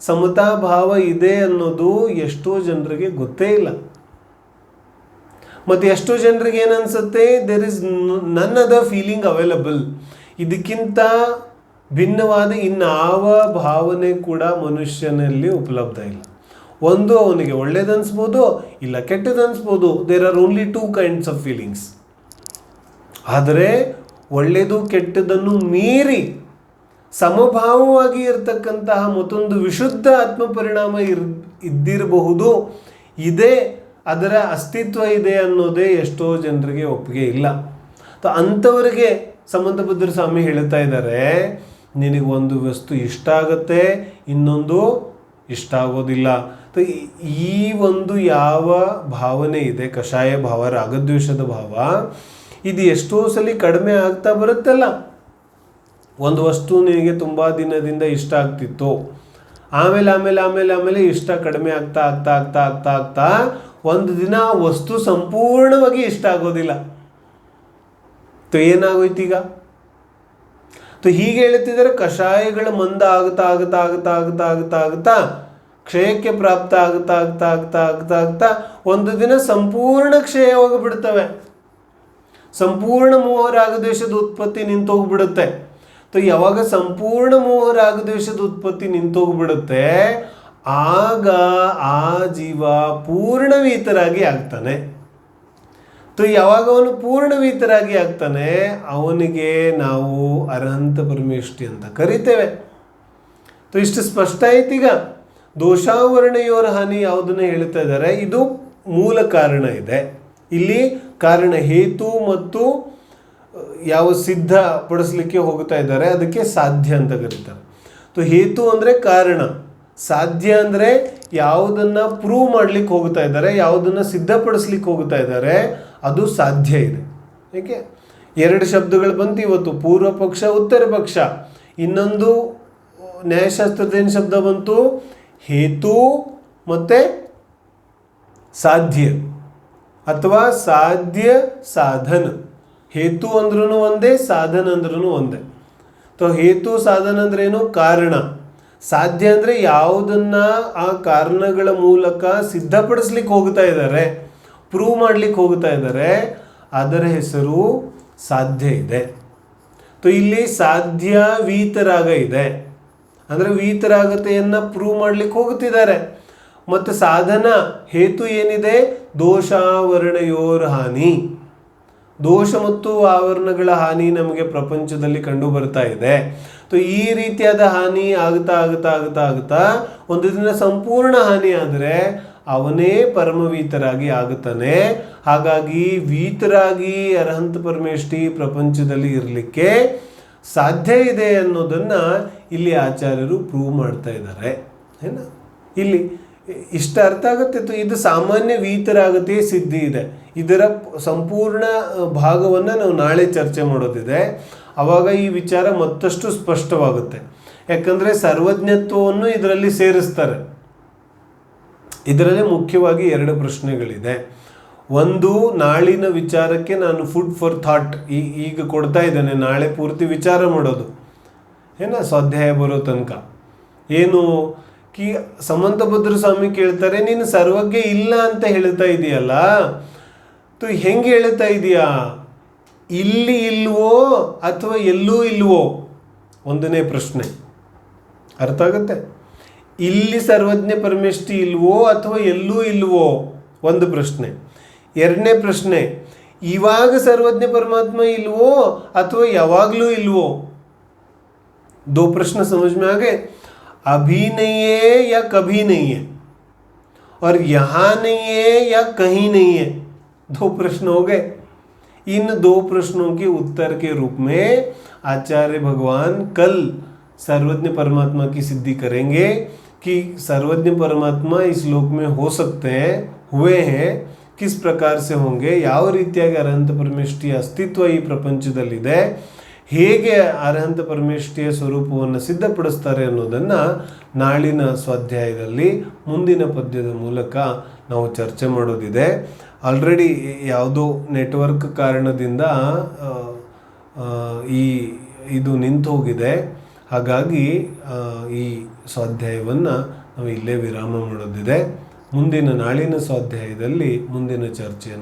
ಸಮತಾ ಭಾವ ಇದೆ ಅನ್ನೋದು ಎಷ್ಟೋ ಜನರಿಗೆ ಗೊತ್ತೇ ಇಲ್ಲ. ಮತ್ತು ಎಷ್ಟೋ ಜನರಿಗೆ ಏನನ್ಸುತ್ತೆ? There is none other feeling available, ಇದಕ್ಕಿಂತ ಭಿನ್ನವಾದ ಇನ್ಯಾವ ಭಾವನೆ ಕೂಡ ಮನುಷ್ಯನಲ್ಲಿ ಉಪಲಬ್ಧ ಇಲ್ಲ. ಒಂದು ಅವನಿಗೆ ಒಳ್ಳೇದನ್ಸ್ಬೋದು, ಇಲ್ಲ ಕೆಟ್ಟದನ್ಸ್ಬೋದು. There are only 2 kinds of feelings. ಆದರೆ ಒಳ್ಳೆಯದು ಕೆಟ್ಟದನ್ನು ಮೀರಿ ಸಮಭಾವವಾಗಿ ಇರತಕ್ಕಂತಹ ಮತ್ತೊಂದು ವಿಶುದ್ಧ ಆತ್ಮ ಪರಿಣಾಮ ಇದ್ದಿರಬಹುದು, ಇದೆ, ಅದರ ಅಸ್ತಿತ್ವ ಇದೆ ಅನ್ನೋದೇ ಎಷ್ಟೋ ಜನರಿಗೆ ಒಪ್ಪಿಗೆ ಇಲ್ಲ. ಅಂಥವರಿಗೆ ಸಮಂತಭದ್ರ ಸ್ವಾಮಿ ಹೇಳ್ತಾ ಇದ್ದಾರೆ, ನಿನಗೆ ಒಂದು ವಸ್ತು ಇಷ್ಟ ಆಗುತ್ತೆ, ಇನ್ನೊಂದು ಇಷ್ಟ ಆಗೋದಿಲ್ಲ. ಈ ಒಂದು ಯಾವ ಭಾವನೆ ಇದೆ, ಕಷಾಯ ಭಾವ, ರಾಗದ್ವೇಷದ ಭಾವ, ಇದು ಎಷ್ಟೋ ಸಲ ಕಡಿಮೆ ಆಗ್ತಾ ಬರುತ್ತಲ್ಲ. ಒಂದು ವಸ್ತು ನಿನಗೆ ತುಂಬ ದಿನದಿಂದ ಇಷ್ಟ ಆಗ್ತಿತ್ತು, ಆಮೇಲೆ ಆಮೇಲೆ ಆಮೇಲೆ ಆಮೇಲೆ ಇಷ್ಟ ಕಡಿಮೆ ಆಗ್ತಾ ಆಗ್ತಾ ಆಗ್ತಾ ಆಗ್ತಾ ಆಗ್ತಾ ಒಂದು ದಿನ ಆ ವಸ್ತು ಸಂಪೂರ್ಣವಾಗಿ ಇಷ್ಟ ಆಗೋದಿಲ್ಲ. ಏನಾಗೋಯ್ತೀಗ? ಹೀಗೆ ಹೇಳ್ತಿದ್ದಾರೆ, ಕಷಾಯಗಳ ಮಂದ ಆಗ್ತಾ ಆಗ್ತಾ ಆಗ್ತಾ ಆಗ್ತಾ ಆಗ್ತಾ ಆಗ್ತಾ ಕ್ಷಯಕ್ಕೆ ಪ್ರಾಪ್ತ ಆಗ್ತಾ ಆಗ್ತಾ ಆಗ್ತಾ ಆಗ್ತಾ ಆಗ್ತಾ ಒಂದು ದಿನ ಸಂಪೂರ್ಣ ಕ್ಷಯ ಹೋಗಿಬಿಡ್ತವೆ. ಸಂಪೂರ್ಣ ಮೋಹ ರಾಗದ್ವೇಷದ ಉತ್ಪತ್ತಿ ನಿಂತೋಗ್ಬಿಡುತ್ತೆ. ಯಾವಾಗ ಸಂಪೂರ್ಣ ಮೋಹ ರಾಗದ್ವೇಷದ ಉತ್ಪತ್ತಿ ನಿಂತೋಗ್ಬಿಡುತ್ತೆ, ಆಗ ಆ ಜೀವ ಪೂರ್ಣವೀತರಾಗಿ ಆಗ್ತಾನೆ. ಯಾವಾಗ ಅವನು ಪೂರ್ಣವೀತರಾಗಿ ಆಗ್ತಾನೆ, ಅವನಿಗೆ ನಾವು ಅರ್ಹಂತ ಪರಮೇಷ್ಠಿ ಅಂತ ಕರಿತೇವೆ. ಇಷ್ಟು ಸ್ಪಷ್ಟ ಆಯ್ತೀಗ. ದೋಷಾವರಣೆಯೋರ ಹಾನಿ ಯಾವುದನ್ನು ಹೇಳ್ತಾ ಇದ್ದಾರೆ? ಇದು ಮೂಲ ಕಾರಣ ಇದೆ. ಇಲ್ಲಿ ಕಾರಣ ಹೇತು ಮತ್ತು ಯಾವ ಸಿದ್ಧ ಪಡಿಸ್ಲಿಕ್ಕೆ ಹೋಗ್ತಾ ಇದ್ದಾರೆ ಅದಕ್ಕೆ ಸಾಧ್ಯ ಅಂತ ಕರೀತಾರೆ. ಹೇತು ಅಂದರೆ ಕಾರಣ, ಸಾಧ್ಯ ಅಂದರೆ ಯಾವುದನ್ನು ಪ್ರೂವ್ ಮಾಡ್ಲಿಕ್ಕೆ ಹೋಗ್ತಾ ಇದ್ದಾರೆ, ಯಾವುದನ್ನು ಸಿದ್ಧಪಡಿಸ್ಲಿಕ್ಕೆ ಹೋಗ್ತಾ ಇದ್ದಾರೆ, ಅದು ಸಾಧ್ಯ ಇದೆ. ಏಕೆ 2 ಶಬ್ದಗಳು ಬಂತು ಇವತ್ತು, ಪೂರ್ವ ಪಕ್ಷ ಉತ್ತರ ಪಕ್ಷ. ಇನ್ನೊಂದು ನ್ಯಾಯಶಾಸ್ತ್ರದ ಏನು ಶಬ್ದ ಬಂತು? ಹೇತು ಮತ್ತು ಸಾಧ್ಯ ಅಥವಾ ಸಾಧ್ಯ ಸಾಧನ. ಹೇತು ಅಂದ್ರೂ ಒಂದೇ, ಸಾಧನ ಅಂದ್ರೂ ಒಂದೇ. ಹೇತು ಸಾಧನ ಅಂದ್ರೇನು? ಕಾರಣ. ಸಾಧ್ಯ ಅಂದರೆ ಯಾವುದನ್ನ ಆ ಕಾರಣಗಳ ಮೂಲಕ ಸಿದ್ಧಪಡಿಸ್ಲಿಕ್ಕೆ ಹೋಗ್ತಾ ಇದ್ದಾರೆ, ಪ್ರೂವ್ ಮಾಡ್ಲಿಕ್ಕೆ ಹೋಗ್ತಾ ಇದ್ದಾರೆ, ಅದರ ಹೆಸರು ಸಾಧ್ಯ ಇದೆ. ಇಲ್ಲಿ ಸಾಧ್ಯ ವೀತರಾಗ ಇದೆ, ಅಂದರೆ ವೀತರಾಗತೆಯನ್ನು ಪ್ರೂವ್ ಮಾಡ್ಲಿಕ್ಕೆ ಹೋಗ್ತಿದ್ದಾರೆ. ಮತ್ತು ಸಾಧನ ಹೇತು ಏನಿದೆ? ದೋಷಾವರಣಯೋರ್ ಹಾನಿ. ದೋಷ ಮತ್ತು ಆವರಣಗಳ ಹಾನಿ ನಮಗೆ ಪ್ರಪಂಚದಲ್ಲಿ ಕಂಡು ಬರ್ತಾ ಇದೆ. ಈ ರೀತಿಯಾದ ಹಾನಿ ಆಗ್ತಾ ಆಗ್ತಾ ಆಗ್ತಾ ಆಗ್ತಾ ಒಂದು ದಿನ ಸಂಪೂರ್ಣ ಹಾನಿ ಆದರೆ ಅವನೇ ಪರಮವೀತರಾಗಿ ಆಗುತ್ತಾನೆ. ಹಾಗಾಗಿ ವೀತರಾಗಿ ಅರ್ಹಂತ ಪರಮೇಷ್ಠಿ ಪ್ರಪಂಚದಲ್ಲಿ ಇರಲಿಕ್ಕೆ ಸಾಧ್ಯ ಇದೆ ಅನ್ನೋದನ್ನು ಇಲ್ಲಿ ಆಚಾರ್ಯರು ಪ್ರೂವ್ ಮಾಡ್ತಾ ಇದ್ದಾರೆ. ಏನ ಇಲ್ಲಿ ಇಷ್ಟ ಅರ್ಥ ಆಗುತ್ತೆ. ಇದು ಸಾಮಾನ್ಯ ವೀತರಾಗತೆ ಸಿದ್ಧಿ ಇದೆ. ಇದರ ಸಂಪೂರ್ಣ ಭಾಗವನ್ನು ನಾವು ನಾಳೆ ಚರ್ಚೆ ಮಾಡೋದಿದೆ. ಆವಾಗ ಈ ವಿಚಾರ ಮತ್ತಷ್ಟು ಸ್ಪಷ್ಟವಾಗುತ್ತೆ. ಯಾಕಂದರೆ ಸರ್ವಜ್ಞತ್ವವನ್ನು ಇದರಲ್ಲಿ ಸೇರಿಸ್ತಾರೆ. ಇದರಲ್ಲಿ ಮುಖ್ಯವಾಗಿ 2 ಪ್ರಶ್ನೆಗಳಿದೆ. ಒಂದು, ನಾಳಿನ ವಿಚಾರಕ್ಕೆ ನಾನು ಫುಡ್ ಫಾರ್ ಥಾಟ್ ಈಗ ಕೊಡ್ತಾ ಇದ್ದೇನೆ. ನಾಳೆ ಪೂರ್ತಿ ವಿಚಾರ ಮಾಡೋದು ಸ್ವಾಧ್ಯಾಯ ಬರೋ ತನಕ. ಏನು ಸಮಂತಭದ್ರ ಸ್ವಾಮಿ ಕೇಳ್ತಾರೆ, ನೀನು ಸರ್ವಜ್ಞ ಇಲ್ಲ ಅಂತ ಹೇಳ್ತಾ ಇದೆಯಲ್ಲ, ಹೆಂಗೆ ಹೇಳ್ತಾ ಇದೀಯಾ? ಇಲ್ಲಿ ಇಲ್ವೋ ಅಥವಾ ಎಲ್ಲೂ ಇಲ್ವೋ? ಒಂದನೇ ಪ್ರಶ್ನೆ ಅರ್ಥ ಆಗುತ್ತೆ. ಇಲ್ಲಿ ಸರ್ವಜ್ಞ ಪರಮೇಷ್ಠಿ ಇಲ್ವೋ ಅಥವಾ ಎಲ್ಲೂ ಇಲ್ವೋ? ಒಂದು ಪ್ರಶ್ನೆ. ಎರಡನೇ ಪ್ರಶ್ನೆ, ಇವಾಗ ಸರ್ವಜ್ಞ ಪರಮಾತ್ಮ ಇಲ್ವೋ ಅಥವಾ ಯಾವಾಗಲೂ ಇಲ್ವೋ? 2 प्रश्न समझ में आ गए. अभी नहीं है या कभी नहीं है, और यहाँ नहीं है या कहीं नहीं है. 2 प्रश्न हो गए. इन 2 प्रश्नों के उत्तर के रूप में आचार्य भगवान कल सर्वज्ञ परमात्मा की सिद्धि करेंगे कि सर्वज्ञ परमात्मा इस लोक में हो सकते हैं, हुए हैं, किस प्रकार से होंगे, ಯಾವ ರೀತಿಯಾಗಿ ಅರ್ಹಂತ ಪರಮೇಷ್ಠಿಯ ಅಸ್ತಿತ್ವ ಈ ಪ್ರಪಂಚದಲ್ಲಿದೆ, ಹೇಗೆ ಅರ್ಹಂತ ಪರಮೇಷ್ಠಿಯ ಸ್ವರೂಪವನ್ನು ಸಿದ್ಧಪಡಿಸ್ತಾರೆ ಅನ್ನೋದನ್ನು ನಾಳಿನ ಸ್ವಾಧ್ಯಾಯದಲ್ಲಿ ಮುಂದಿನ ಪದ್ಯದ ಮೂಲಕ ನಾವು ಚರ್ಚೆ ಮಾಡೋದಿದೆ. ಆಲ್ರೆಡಿ ಯಾವುದೋ ನೆಟ್ವರ್ಕ್ ಕಾರಣದಿಂದ ಇದು ನಿಂತು ಹೋಗಿದೆ. ಹಾಗಾಗಿ ಈ ಸ್ವಾಧ್ಯಾಯವನ್ನು ನಾವು ಇಲ್ಲೇ ವಿರಾಮ ಮಾಡೋದಿದೆ. ನಾಳಿನ ಸ್ವಾಧ್ಯಾಯದಲ್ಲಿ ಮುಂದಿನ ಚರ್ಚೆಯನ್ನು